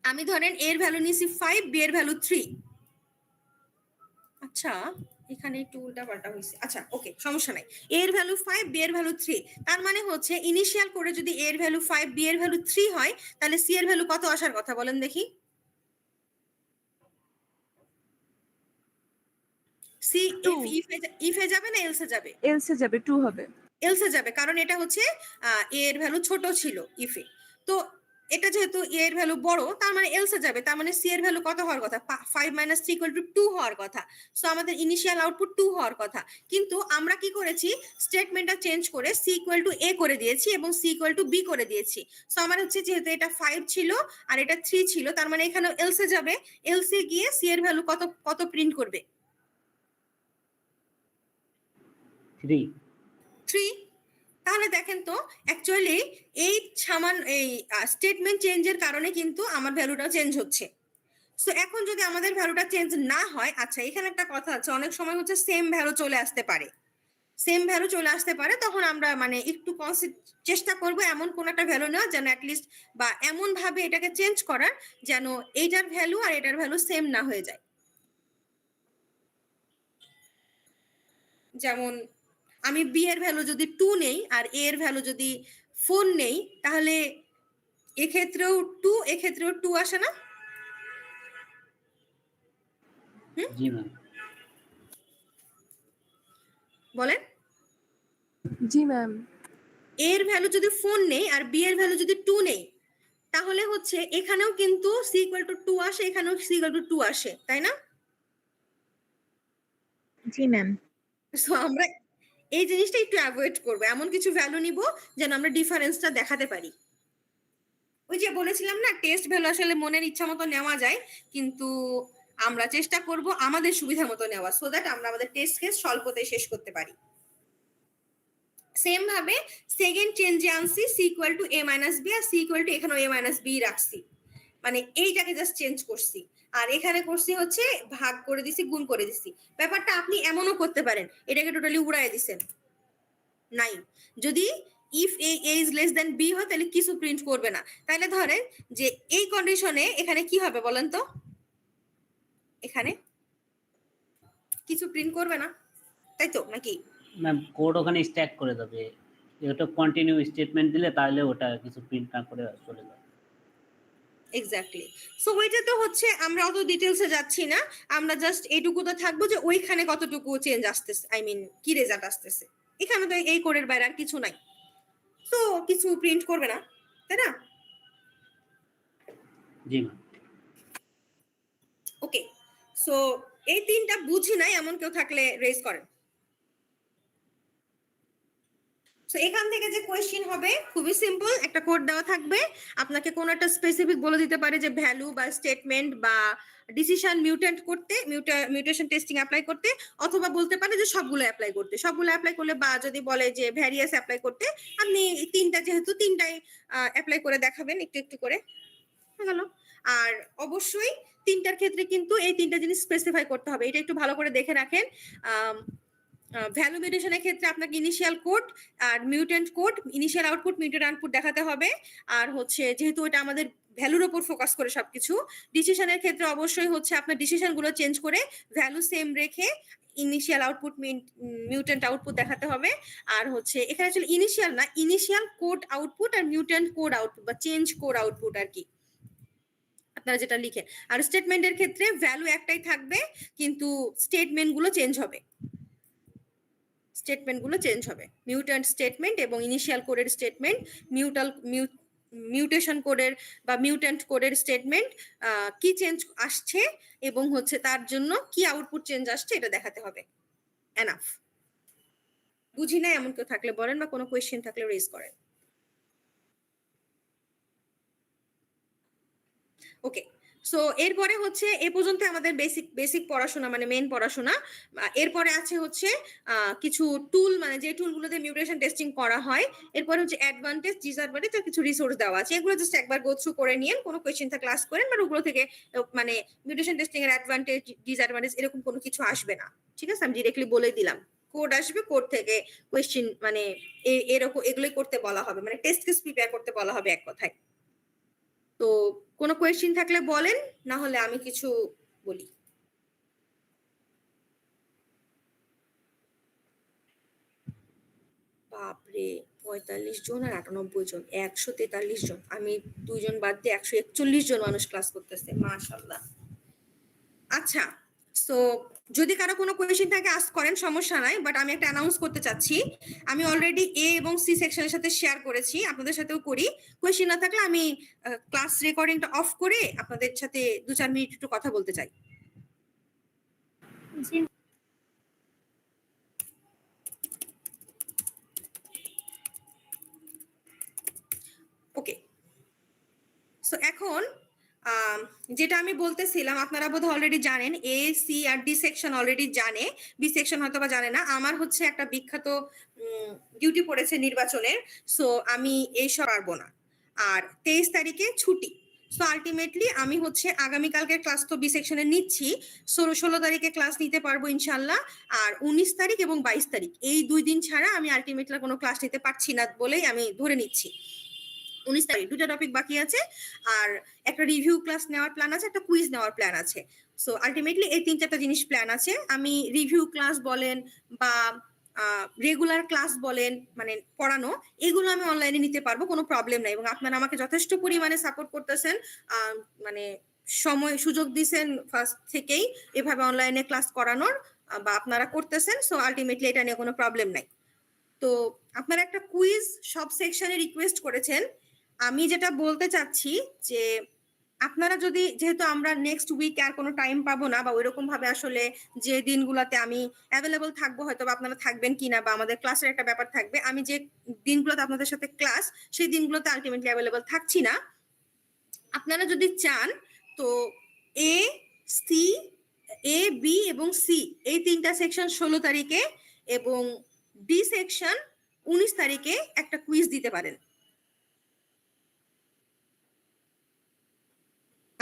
আমি ধরেন এর ভ্যালু নিছি 5, বি এর ভ্যালু 3। আচ্ছা এখানে একটু উল্টা পাল্টা হয়েছে, আচ্ছা ওকে সমস্যা নাই। এর ভ্যালু 5, বি এর ভ্যালু 3, তার মানে হচ্ছে ইনিশিয়াল করে যদি এর ভ্যালু 5, বি এর ভ্যালু 3 হয়, তাহলে সি এর ভ্যালু কত আসার কথা বলেন দেখি। সি ইফে যাবে না এলসে যাবে? এলসে যাবে, 2 হবে। এলসে যাবে, কারণ এটা হচ্ছে এর ভ্যালু ছোট ছিল ইফে, তো এটা যেহেতু এর ভ্যালু বড়, তার মানে এলসে যাবে, তার মানে সি এর ভ্যালু কত হওয়ার কথা, 5 মাইনাস 3 ইকুয়াল টু 2 হওয়ার কথা। সো আমাদের ইনিশিয়াল আউটপুট 2 হওয়ার কথা, কিন্তু আমরা কি করেছি, স্টেটমেন্টটা চেঞ্জ করে সি ইকুয়াল টু এ করে দিয়েছি এবং সি ইকুয়াল টু বি করে দিয়েছি। সো আমার হচ্ছে যেহেতু এটা 5 ছিল আর এটা 3 ছিল, তার মানে এখানে এলসে যাবে, এলসে গিয়ে সি এর ভ্যালু কত প্রিন্ট করবে, 3। তাহলে দেখেন তো অ্যাকচুয়ালি এই স্টেটমেন্ট চেঞ্জের কারণে কিন্তু আমার ভ্যালুটা চেঞ্জ হচ্ছে। সো এখন যদি আমাদের ভ্যালুটা চেঞ্জ না হয়, আচ্ছা এখানে একটা কথা আছে, অনেক সময় হচ্ছে সেম ভ্যালু চলে আসতে পারে, তখন আমরা মানে একটু চেষ্টা করব এমন কোন একটা ভ্যালু নেওয়া যেন অ্যাটলিস্ট, বা এমন ভাবে এটাকে চেঞ্জ করার যেন এইটার ভ্যালু আর এটার ভ্যালু সেম না হয়ে যায়। যেমন আমি বি এর ভ্যালু যদি 2 নেই আর এ এর ভ্যালু যদি 4 নেই, তাহলে এক্ষেত্রেও 2, এক্ষেত্রেও 2 আসে না? জি ম্যাম। বলেন। জি ম্যাম। এ এর ভ্যালু যদি 4 নেই আর বি এর ভ্যালু যদি 2 নেই, তাহলে হচ্ছে এখানেও কিন্তু সি ইকুয়াল টু 2 আসে, এখানেও সি ইকুয়াল টু 2 আসে, তাই না? জি ম্যাম। সো আমরা এই জিনিসটা একটু অ্যাভয়েড করবো, এমন কিছু ভ্যালু নিব যেন আমরা ডিফারেন্সটা দেখাতে পারি। ওই যে বলেছিলাম না, টেস্ট ভ্যালু আসলে মনের ইচ্ছা মতো নেওয়া যায়, কিন্তু আমরা চেষ্টা করব আমাদের সুবিধা মতো নেওয়া, সো দ্যাট আমরা আমাদের টেস্ট কেস স্বল্পতে শেষ করতে পারি। সেম ভাবে সেকেন্ড চেঞ্জে আনছি c equal to a minus b, আর সি ইকুয়াল টু এখানে এ মাইনাস বি রাখছি, মানে এইটাকে জাস্ট চেঞ্জ করছি, আর এখানে করছি হচ্ছে ভাগ করে দিছি, গুণ করে দিছি। ব্যাপারটা আপনি এমনও করতে পারেন, এটাকে টোটালি উড়াই দিছেন, নাই। যদি if a is less than b হয় তাহলে কিছু প্রিন্ট করবে না। তাহলে ধরেন যে এই কন্ডিশনে এখানে কি হবে বলেন তো, এখানে কিছু প্রিন্ট করবে না, তাই তো নাকি? ম্যাম কোড ওখানে স্ট্যাক করে দেবে, এটা কন্টিনিউ স্টেটমেন্ট দিলে তাহলে ওটা কিছু প্রিন্ট না করে চলে যাবে। এক্স্যাক্টলি। সো ওইটা তো হচ্ছে আমরা অত ডিটেলসে যাচ্ছি না, আমরা জাস্ট এইটুকুতে থাকবো যে ওইখানে কতটুকু চেঞ্জ আসতেছে, আই মিন কি রেজাল্ট আসতেছে। এখানে তো এই কোডের বাইরে আর কিছু নাই, তো কিছু প্রিন্ট করবে না, তাই না? জি ম্যাম। ওকে, সো এই তিনটা বুঝি নাই এমন কেউ থাকলে রেজ করেন। সো এখান থেকে যে কোয়েশ্চেন হবে খুবই সিম্পল, একটা কোড দেওয়া থাকবে, আপনাকে কোন একটা স্পেসিফিক বলে দিতে পারে যে ভ্যালু বা স্টেটমেন্ট বা ডিসিশন মিউটেন্ট করতে, মিউটেশন টেস্টিং অ্যাপ্লাই করতে, অথবা বলতে পারে যে সবগুলো অ্যাপ্লাই করতে। সবগুলো অ্যাপ্লাই করলে বা যদি বলে যে ভ্যারিয়াস অ্যাপ্লাই করতে, আপনি তিনটা যেহেতু তিনটাই অ্যাপ্লাই করে দেখাবেন একটু একটু করে, হয়ে গেল। আর অবশ্যই তিনটার ক্ষেত্রে কিন্তু এই তিনটা জিনিস স্পেসিফাই করতে হবে, এটা একটু ভালো করে দেখে রাখেন। ভ্যালু মিউটেশনের ক্ষেত্রে আপনাকে ইনিশিয়াল কোড আর mutant code, initial output mutant output দেখাতে হবে। আর হচ্ছে যেহেতু এটা আমাদের ভ্যালুর উপর ফোকাস করে সবকিছু, ডিসিশনের ক্ষেত্রে অবশ্যই হচ্ছে আপনার ডিসিশন গুলো চেঞ্জ করে ভ্যালু সেম রেখে ইনিশিয়াল আউটপুট মিউটেন্ট আউটপুট দেখাতে হবে। আর হচ্ছে এখানে আসলে ইনিশিয়াল না, ইনিশিয়াল কোড আউটপুট আর মিউটেন্ট কোড আউটপুট বা চেঞ্জ কোড আউটপুট আর কি, আপনারা যেটা লিখেন। আর স্টেটমেন্টের ক্ষেত্রে ভ্যালু একটাই থাকবে, কিন্তু স্টেটমেন্ট গুলো চেঞ্জ হবে, স্টেটমেন্টগুলো চেঞ্জ হবে। মিউট্যান্ট স্টেটমেন্ট এবং ইনিশিয়াল কোডের স্টেটমেন্ট, মিউটেশন কোডের বা মিউট্যান্ট কোডের স্টেটমেন্ট কি চেঞ্জ আসছে এবং হচ্ছে তার জন্য কি আউটপুট চেঞ্জ আসছে এটা দেখাতে হবে। এনাফ। বুঝি না এমন কেউ থাকলে বলেন, বা কোনো কোয়েশ্চেন থাকলে রেজ করেন। ওকে, সো এরপরে হচ্ছে এ পর্যন্ত আমাদের বেসিক পড়াশোনা, মানে মেইন পড়াশোনা। এরপরে আছে হচ্ছে কিছু টুল, মানে যে টুলগুলো দিয়ে মিউটেশন টেস্টিং করা হয়। এরপরে হচ্ছে অ্যাডভান্টেজ, ডিসঅ্যাডভান্টেজ আর কিছু রিসোর্স দেওয়া আছে, এগুলো জাস্ট একবার গো থ্রু করে নিয়েন, কোনো কোয়েশ্চেন থাকলে ক্লাস করেন, বা ওগুলো থেকে মানে মিউটেশন টেস্টিং এর অ্যাডভান্টেজ ডিসঅ্যাডভান্টেজ এরকম কোনো কিছু আসবে না, ঠিক আছে? আমি ডিরেক্টলি বলে দিলাম, কোড আসবে, কোড থেকে কোয়েশ্চেন মানে এরকম এগুলোই করতে বলা হবে, মানে টেস্ট কেস প্রিপেয়ার করতে বলা হবে এক কথায়। তো কোনো কোয়েশ্চেন থাকলে বলেন, না হলে আমি কিছু বলি। বাপরে, 45 জন আর 98 জন, 143 জন। আমি 2 জন বাদ দিয়ে 141 জন মানুষ ক্লাস করতেছে, মাশাআল্লাহ। আচ্ছা, সো যদি কারো কোনো কোয়েশ্চেন থাকে আস্ক করেন, সমস্যা নাই, বাট আমি একটা অ্যানাউন্স করতে চাচ্ছি। আমি অলরেডি এ এবং সি সেকশনের সাথে শেয়ার করেছি, আপনাদের সাথেও করি। কোয়েশ্চেন না থাকলে আমি ক্লাস রেকর্ডিংটা অফ করে আপনাদের সাথে 2-4 মিনিট একটু কথা বলতে চাই। জি ওকে, সো এখন যেটা আমি বলতেছিলাম, আপনারা বোধহয় অলরেডি জানেন, এ সি আর ডি সেকশন অলরেডি জানে, বি সেকশন হয়তো বা জানে না। আমার হচ্ছে একটা বিখ্যাত ডিউটি পড়েছে নির্বাচনের, সো আমি এইসব পারবো না। আর 23 তারিখে ছুটি, সো আলটিমেটলি আমি হচ্ছে আগামীকালকে ক্লাস তো বি সেকশনে নিচ্ছি, 16 তারিখে ক্লাস নিতে পারবো ইনশাল্লাহ। আর 19 তারিখ এবং 22 তারিখ এই 2 দিন ছাড়া আমি আলটিমেটলি কোনো ক্লাস নিতে পারছি না বলেই আমি ধরে নিচ্ছি। 19 তারিখ 2টা টপিক বাকি আছে, আর একটা রিভিউ ক্লাস নেওয়ার প্ল্যান আছে, একটা কুইজ নেওয়ার প্ল্যান আছে। সো আলটিমেটলি এই 3-4টা জিনিস প্ল্যান আছে। আমি রিভিউ ক্লাস বলেন বা রেগুলার ক্লাস বলেন, মানে পড়ানো, এগুলো আমি অনলাইনে নিতে পারবো, কোনো প্রবলেম নাই। এবং আপনারা আমাকে যথেষ্ট পরিমাণে সাপোর্ট করতেছেন, মানে সময় সুযোগ দিচ্ছেন ফার্স্ট থেকেই এভাবে অনলাইনে ক্লাস করানোর, বা আপনারা করতেছেন। সো আলটিমেটলি এটা নিয়ে কোনো প্রবলেম নাই। তো আপনারা একটা কুইজ সব সেকশনে রিকোয়েস্ট করেছেন। আমি যেটা বলতে চাচ্ছি যে আপনারা যদি, যেহেতু আমরা নেক্সট উইক আর কোনো টাইম পাবো না বা ওইরকম ভাবে আসলে যে দিনগুলোতে আমি অ্যাভেলেবল থাকবো, হয়তো বা আপনারা থাকবেন কিনা বা আমাদের ক্লাসের একটা ব্যাপার থাকবে, আমি যে দিনগুলোতে আপনাদের সাথে ক্লাস, সেই দিনগুলোতে আলটিমেটলি অ্যাভেলেবল থাকছি না। আপনারা যদি চান তো এ সি, এ বি এবং সি এই তিনটা সেকশন 16 তারিখে এবং ডি সেকশন 19 তারিখে একটা কুইজ দিতে পারেন।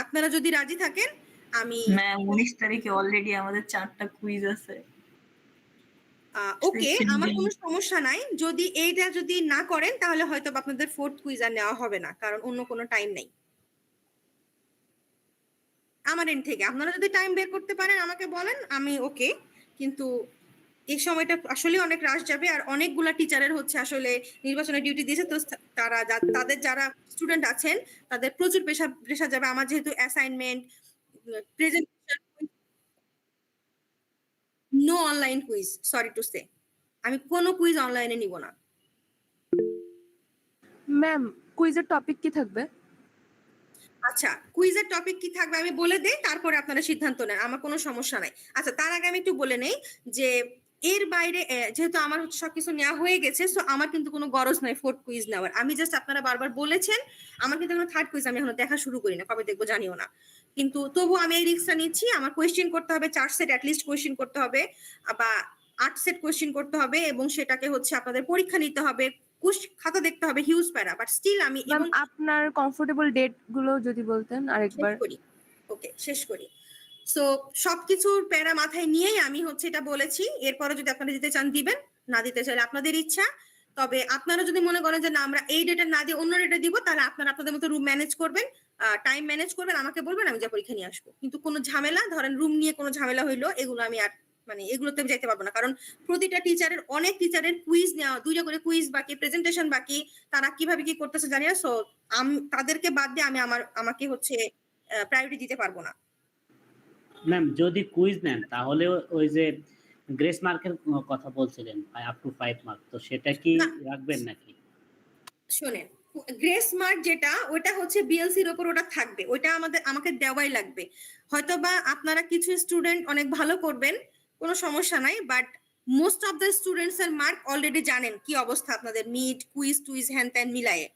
আপনারা যদি রাজি থাকেন আমি ম্যাম 19 তারিখে অলরেডি আমাদের 4টা কুইজ আছে। ওকে, Section আমার D। কোনো সমস্যা নাই। যদি এইটা যদি না করেন তাহলে হয়তো বা আপনাদের ফোর্থ কুইজ আর নেওয়া হবে না, কারণ অন্য কোনো টাইম নেই আমার এন্ড থেকে। আপনারা যদি টাইম বের করতে পারেন আমাকে বলেন, আমি ওকে। কিন্তু এই সময়টা আসলে অনেক রাশ যাবে, আর অনেকগুলা টিচারের হচ্ছে আসলে নির্বাচনের ডিউটি দিয়েছে, তো তারা তাদের যারা স্টুডেন্ট আছেন তাদের প্রচুর প্রেশার যাবে। আমার যেহেতু assignment, presentation, no online quiz, sorry to say, আমি কোনো কুইজ অনলাইনে নিব না। ম্যাম কুইজের টপিক কি থাকবে? আচ্ছা, কুইজের টপিক কি থাকবে আমি বলে দেই, তারপরে আপনারা সিদ্ধান্ত নেন, আমার কোনো সমস্যা নাই। আচ্ছা, তার আগে আমি একটু বলে নেই যে এর বাইরে যেহেতু আমার হচ্ছে সবকিছু নেওয়া হয়ে গেছে, সো আমার কিন্তু কোনো গরজ নাই ফোর্থ কুইজ নেওয়ার। আমি জাস্ট, আপনারা বারবার বলেছেন, আমার কিন্তু কোনো থার্ড কুইজ আমি এখনো দেখা শুরু করি না, কবে দেখবো জানিও না। কিন্তু তবু আমি এই রিস্কটা নিচ্ছি। আমার কোয়েশ্চেন করতে হবে 4 সেট অ্যাটলিস্ট কোয়েশ্চেন করতে হবে, বা 8 সেট কোয়েশ্চেন করতে হবে, এবং সেটাকে হচ্ছে আপনাদের পরীক্ষা নিতে হবে, খাতা দেখতে হবে, হিউজ প্যারা। বাট স্টিল আমি ম্যাম আপনার কমফোর্টেবল ডেট গুলো যদি বলতেন আরেকবার। শেষ করি। ওকে, শেষ করি। সো সবকিছুর প্যারা মাথায় নিয়েই আমি হচ্ছে এটা বলেছি। এরপরে যদি আপনারা দিতে চান দিবেন, না দিতে চাইলে আপনাদের ইচ্ছা। তবে আপনারা যদি মনে করেন যে না আমরা এই ডেটে না দিয়ে অন্য ডেটে দিব, তাহলে আপনারা আপনাদের মতো রুম ম্যানেজ করবেন, টাইম ম্যানেজ করবেন, আমাকে বলবেন, আমি যা পরীক্ষা নিয়ে আসবো। কিন্তু কোনো ঝামেলা, ধরেন রুম নিয়ে কোনো ঝামেলা হইলো, এগুলো আমি আর মানে এগুলোতে আমি যাইতে পারবো না। কারণ প্রতিটা টিচারের, অনেক টিচারের কুইজ নেওয়া, 2টা করে কুইজ বাকি, প্রেজেন্টেশন বাকি, তারা কিভাবে কি করতেছে জানি না। সো তাদেরকে বাদ দিয়ে আমি আমাকে হচ্ছে প্রায়োরিটি দিতে পারবো না। ম্যাম যদি কুইজ নেন তাহলে ওই যে গ্রেস মার্কের কথা বলছিলেন আপ টু 5 মার্ক, তো সেটা কি না। রাখবেন নাকি? শোনেন, গ্রেস মার্ক যেটা, ওটা হচ্ছে বিএলসির উপর ওটা থাকবে, ওটা আমাকে দেওয়াই লাগবে। হয়তোবা আপনারা কিছু স্টুডেন্ট অনেক ভালো করবেন, কোনো সমস্যা নাই, but most of the students এর মার্ক অলরেডি জানেন কি অবস্থা আপনাদের মিড কুইজ টুইজ হ্যান ত্যান মিলায়ে।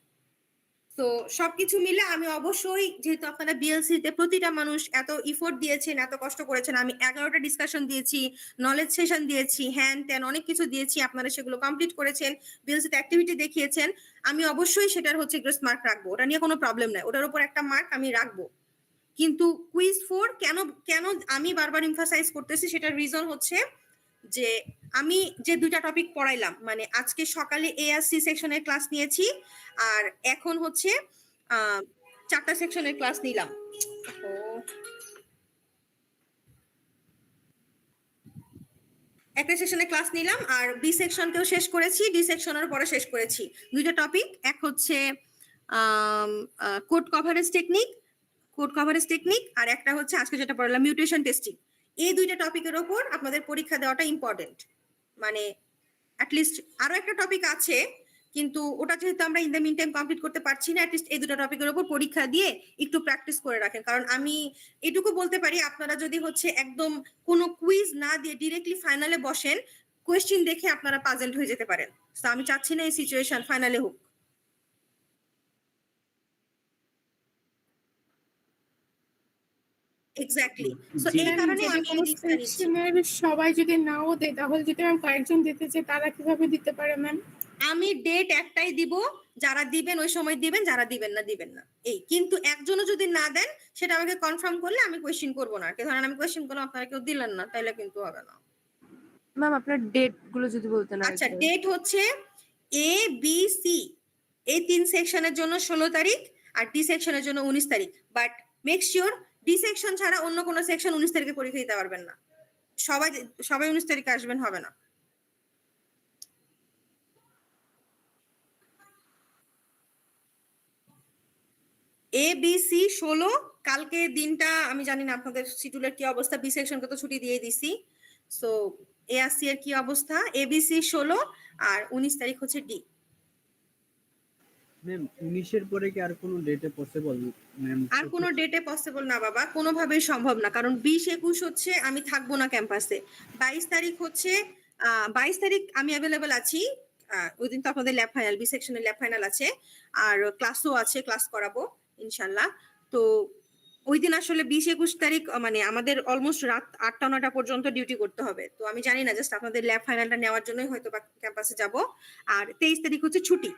তো সবকিছু মিলে আমি অবশ্যই, যেহেতু আপনারা বিএলসি তে প্রতিটা মানুষ এত ইফোর্ট দিয়েছেন, এত কষ্ট করেছেন, আমি 11টা ডিসকাশন দিয়েছি, নলেজ সেশন দিয়েছি, হ্যান ত্যান অনেক কিছু দিয়েছি, আপনারা সেগুলো কমপ্লিট করেছেন, বিএলসি তে অ্যাক্টিভিটি দেখিয়েছেন, আমি অবশ্যই সেটার হচ্ছে গ্রেস মার্ক রাখবো, ওটা নিয়ে কোনো প্রবলেম নাই, ওটার উপর একটা মার্ক আমি রাখবো। কিন্তু কুইজ 4 কেন আমি বারবার এমফাসাইজ করতেছি, সেটার রিজন হচ্ছে যে আমি যে 2টা টপিক পড়াইলাম, মানে আজকে সকালে এ আর সি সেকশনের ক্লাস নিয়েছি, আর এখন হচ্ছে 4টা সেকশনের ক্লাস নিলাম। একটা সেকশনে ক্লাস নিলাম, আর বি সেকশনকেও শেষ করেছি, ডি সেকশনের পরে শেষ করেছি। 2টা টপিক, এক হচ্ছে কোড কভারেজ টেকনিক, আর একটা হচ্ছে আজকে যেটা পড়লাম মিউটেশন টেস্টিং। এই 2টা টপিকের ওপর আপনাদের পরীক্ষা দেওয়াটা ইম্পর্টেন্ট। মানে অ্যাটলিস্ট আরো একটা টপিক আছে, কিন্তু ওটা যেহেতু আমরা in the meantime complete করতে পারছি না, অ্যাটলিস্ট এই 2টা টপিকের উপর পরীক্ষা দিয়ে একটু প্র্যাকটিস করে রাখেন। কারণ আমি এটুকু বলতে পারি, আপনারা যদি হচ্ছে একদম কোনো কুইজ না দিয়ে ডিরেক্টলি ফাইনালে বসেন, কোয়েশ্চেন দেখে আপনারা পাজেলড হয়ে যেতে পারেন। তো আমি চাচ্ছি না এই সিচুয়েশন ফাইনালে হোক। এক্স্যাক্টলি। সো এই ম্যাম, কারণে যদি আমি কোনো এই রিস্কটা নিচ্ছি। সেকশনের সবাই যদি নাও দেয়, তাহলে যদি ম্যাম কয়েকজন দিতে চায়, তারা কিভাবে দিতে পারে ম্যাম? আমি ডেট একটাই দিব, যারা দিবেন ওই সময় দিবেন, যারা দিবেন না এই। কিন্তু একজনও যদি না দেন, সেটা আমাকে কনফার্ম করলে আমি কোয়েশ্চেন করবো না। ধরেন আমি কোয়েশ্চেন করলাম, আপনারা কেউ দিলেন না, তাইলে কিন্তু হবে না। ম্যাম আপনার ডেট গুলো যদি বলতেন আচ্ছা, আরেকবার। ডেট হচ্ছে এ বি সি এই 3 সেকশনের জন্য 16 তারিখ, আর ডি সেকশনের জন্য 19 তারিখ। But make sure D section ছাড়া অন্য কোনো সেকশন 19 তারিখে পরীক্ষা দিতে পারবেন না। সবাই 19 তারিখে আসবেন, হবে না। এ বি সি 16, কালকে দিনটা আমি জানি না আপনাদের শিডিউলের কি অবস্থা, বি সেকশনকে তো ছুটি দিয়ে দিছি। সো এ আর সি এর কি অবস্থা, এ বি সি 16 আর 19 তারিখ হচ্ছে ডি। ম্যাম 19-এর পরে কি আর কোনো ডেটে পসিবল ম্যাম? আর কোনো ডেটে পসিবল না বাবা, কোনোভাবেই সম্ভব না, কারণ 20-21 হচ্ছে আমি থাকবো না ক্যাম্পাসে। 22 তারিখ হচ্ছে 22 তারিখ আমি অ্যাভেলেবল আছি। ওই দিন তো আপনাদের ল্যাব ফাইনাল, বি সেকশনের ল্যাব ফাইনাল আছে, আর ক্লাসও আছে, ক্লাস করাবো ইনশাল্লাহ। তো ওই দিন আসলে 20-21 তারিখ মানে আমাদের অলমোস্ট রাত 8টা-9টা পর্যন্ত ডিউটি করতে হবে। তো আমি জানি না, জাস্ট আপনাদের ল্যাব ফাইনালটা নেওয়ার জন্যই হয়তো বা ক্যাম্পাসে যাব। আর 23 তারিখ হচ্ছে ছুটি,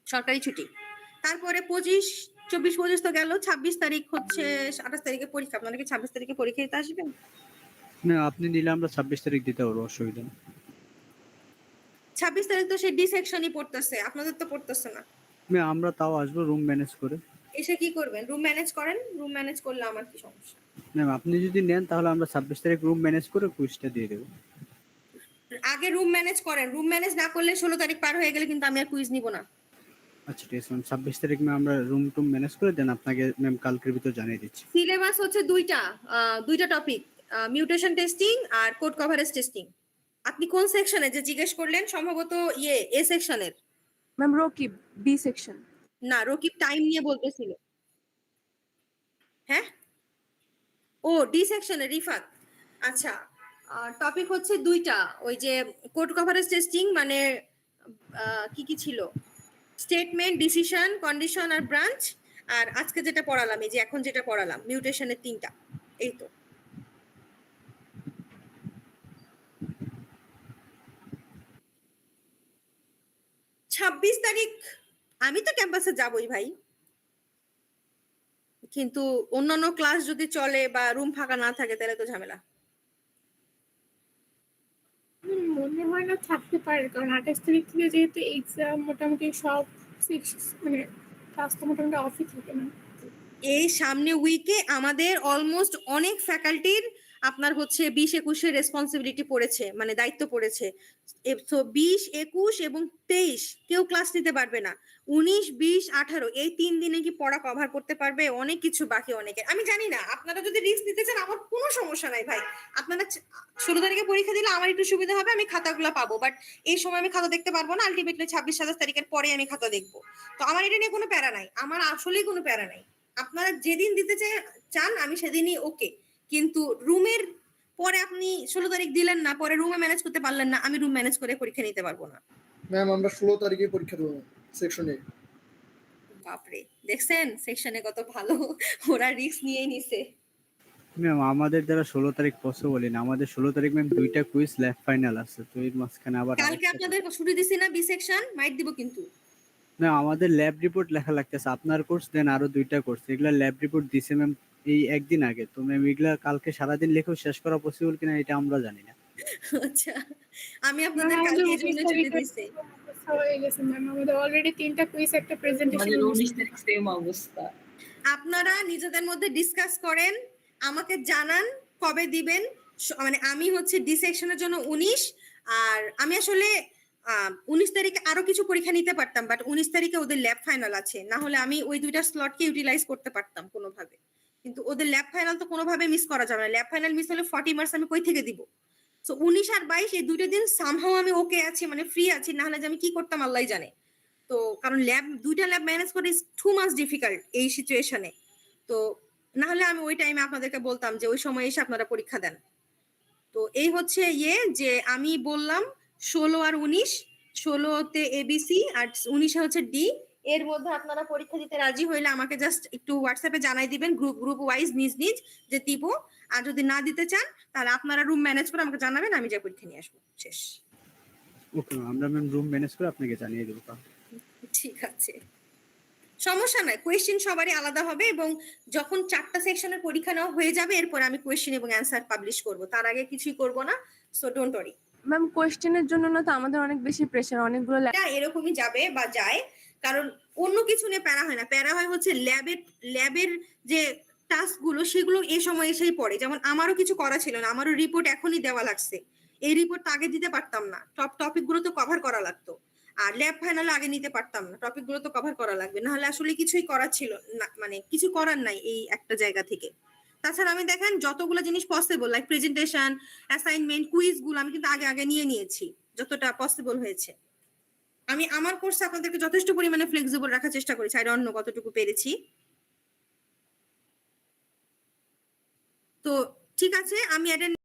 সরকারি ছুটি। তারপরে 24 তো গেল, 26 তারিখ হচ্ছে, 28 তারিখে পরীক্ষা। আপনারা কি 26 তারিখে পরীক্ষা দিতে আসবেন? না, আপনি নিলে আমরা 26 তারিখ দিতে পারবো, অসুবিধা নেই। 26 তারিখ তো সেই ডি সেকশনই পড়তেছে, আপনাদের তো পড়তেছে না। ম্যাম আমরা তাও আসবো রুম ম্যানেজ করে। এসে কি করবেন? রুম ম্যানেজ করেন, রুম ম্যানেজ করলে আমার কি সমস্যা? ম্যাম আপনি যদি নেন তাহলে আমরা 26 তারিখ রুম ম্যানেজ করে কুইজটা দিয়ে দেবো। আগে রুম ম্যানেজ করেন, রুম ম্যানেজ না করলে 16 তারিখ পার হয়ে গেলে কিন্তু আমি আর কুইজ নিব না। আচ্ছা ঠিক আছে ম্যাম, 26 তারিখ ম্যাম আমরা রুম টুম ম্যানেজ করে দেন আপনাকে ম্যাম কালকের ভিতর জানিয়ে দিচ্ছি। সিলেবাস হচ্ছে দুইটা টপিক, মিউটেশন টেস্টিং আর কোড কভারেজ টেস্টিং। আপনি কোন সেকশনে যে জিজ্ঞেস করলেন? সম্ভবত এ সেকশনের। Ma'am Rakib, B section. না, রকিব টাইম নিয়ে বলতেছিল। হ্যাঁ, ও ডি সেকশনে রিফাত। আচ্ছা, টপিক হচ্ছে দুইটা, ওই যে কোড কভারেজ টেস্টিং মানে কি কি ছিল, স্টেটমেন্ট, ডিসিশন, কন্ডিশন আর ব্রাঞ্চ। আর আজকে যেটা পড়ালাম, এই যে এখন যেটা পড়ালাম, মিউটেশনের 3টা। এই তো 26 তারিখ আমি তো ক্যাম্পাসে যাবই ভাই, কিন্তু অন্যান্য ক্লাস যদি চলে বা রুম ফাঁকা না থাকে তাহলে তো ঝামেলা। মনে হয় না থাকতে পারে, কারণ 28 তারিখ থেকে যেহেতু এক্সাম, মোটামুটি সব মানে ক্লাস তো মোটামুটি অফই থাকে না। এই সামনে উইকে আমাদের অলমোস্ট অনেক ফ্যাকাল্টির আপনার হচ্ছে 20-21 রেসপন্সিবিলিটি পড়েছে, মানে দায়িত্ব পড়েছে। 20, 21 এবং 23 কেউ ক্লাস নিতে পারবে না। 19, 20, 18 এই 3 দিনে কি পড়া কভার করতে পারবে? অনেক কিছু বাকি অনেকের। আমি জানি না, আপনারা যদি রিস্ক নিতে চান আমার কোনো সমস্যা নাই ভাই। আপনারা 16 তারিখে পরীক্ষা দিলে আমার একটু সুবিধা হবে, আমি খাতাগুলো পাবো, বাট এই সময় আমি খাতা দেখতে পারবো না। আলটিমেটলি 26-27 তারিখের পরে আমি খাতা দেখবো। তো আমার এটা নিয়ে কোনো প্যারা নাই, আমার আসলেই কোনো প্যারা নাই। আপনারা যেদিন দিতে চান আমি সেদিনই ওকে, কিন্তু রুমের পরে আপনি 16 তারিখ দিলেন না, পরে রুমে ম্যানেজ করতে পারলেন না, আমি রুম ম্যানেজ করে পরীক্ষা নিতে পারবো না। ম্যাম আমরা 16 তারিখে পরীক্ষা দেবো সেকশনে। বাপরে, দেখছেন সেকশনে কত ভালো, ওরা রিস্ক নিয়েই নিছে। ম্যাম আমাদের দ্বারা 16 তারিখ পসিবলই না, আমাদের 16 তারিখ ম্যাম 2টা কুইজ ল্যাব ফাইনাল আছে, তো এর মাঝখানে আবার কালকে আপনাদের ছুটি দিছি না, বি সেকশন মাইট দিব কিন্তু। না আমাদের ল্যাব রিপোর্ট লেখা লাগতেছে, আপনার কোর্স দেন আরো 2টা কোর্স, এগুলা ল্যাব রিপোর্ট দিছে ম্যাম এই একদিন আগে। তো ম্যাম এগুলা কালকে সারাদিন লিখেও শেষ করা পসিবল কিনা এটা আমরা জানি না। আচ্ছা, আমি আপনাদের কালকে এই জন্য ছুটি দিছি। হয়ে গেছে ম্যাম, আমাদের অলরেডি 3টা কুইজ, একটা প্রেজেন্টেশন। আমাদের 19 তারিখ সেম অবস্থা। আপনারা নিজেদের মধ্যে ডিসকাস করেন, আমাকে জানান কবে দিবেন। মানে আমি হচ্ছে ডি সেকশনের জন্য 19, আর আমি আসলে 19 তারিখে আরো কিছু পরীক্ষা নিতে পারতাম, বাট 19 তারিখে ওদের ল্যাব ফাইনাল আছে, না হলে আমি ওই 2টা স্লটকে ইউটিলাইজ করতে পারতাম কোনোভাবে। কিন্তু ওদের ল্যাব ফাইনাল তো কোনোভাবে মিস করা যাবে না। ল্যাব ফাইনাল মিস হলে 40 মার্কস আমি কই থেকে দিব? সো 19 আর 22 এই 2টা দিন সামহাও আমি ওকে আছি, মানে ফ্রি আছি, না হলে যে আমি কি করতাম আল্লাহই জানে। তো কারণ 2টা ল্যাব ম্যানেজ করা ইজ টু মাচ ডিফিকাল্ট এই সিচুয়েশনে। তো না হলে আমি ওই টাইমে আপনাদেরকে বলতাম যে ওই সময় এসে আপনারা পরীক্ষা দেন। তো এই হচ্ছে যে আমি বললাম 16 আর 19, 16তে এবিসি আর 19 হচ্ছে ডি। এর মধ্যে আপনারা পরীক্ষা দিতে রাজি হইলে আমাকে জাস্ট একটু হোয়াটসঅ্যাপে জানাই দিবেন, গ্রুপ ওয়াইজ নিজ যে দিব। আর যদি না দিতে চান তাহলে আপনারা রুম ম্যানেজ করে আমাকে জানাবেন, আমি যা পরীক্ষা নিয়ে আসবো। শেষ। ওকে আমরা ম্যাম রুম ম্যানেজ করে আপনাকে জানিয়ে দেবো। ঠিক আছে, সমস্যা নাই। কোয়েশ্চেন সবারই আলাদা হবে, এবং যখন 4টা সেকশনের পরীক্ষা নেওয়া হয়ে যাবে এরপর আমি কোয়েশ্চেন এবং অ্যান্সার পাবলিশ করব, তার আগে কিছুই করব না। So don't worry. ম্যাম কোয়েশ্চেনের জন্য না তো আমাদের অনেক বেশি প্রেসার, অনেকগুলো এটা এরকমই যাবে বা যায়, কারণ অন্য কিছু নিয়ে প্যারা হয় না। প্যারা হয় হচ্ছে ল্যাবের যে টাস্ক গুলো, সেগুলো এই সময় এসেই পড়ে। যেমন আমারও কিছু করা ছিল না, আমারও রিপোর্ট এখনই দেওয়া লাগছে। এই রিপোর্ট তো আগে দিতে পারতাম না, টপিক গুলো তো কভার করা লাগতো। আর ল্যাব ফাইনাল আগে নিতে পারতাম না, টপিক গুলো তো কভার করা লাগবে, না হলে আসলে কিছুই করার ছিল না, মানে কিছু করার নাই এই একটা জায়গা থেকে। তাছাড়া আমি দেখেন যতগুলো জিনিস possible, like presentation, assignment, quiz গুলো আমি কিন্তু আগে নিয়ে নিয়েছি যতটা পসিবল হয়েছে। আমি আমার কোর্সে আপনাদেরকে যথেষ্ট পরিমাণে ফ্লেক্সিবল রাখার চেষ্টা করেছি, আই ডোন্ট নো কতটুকু পেরেছি। তো ঠিক আছে, আমি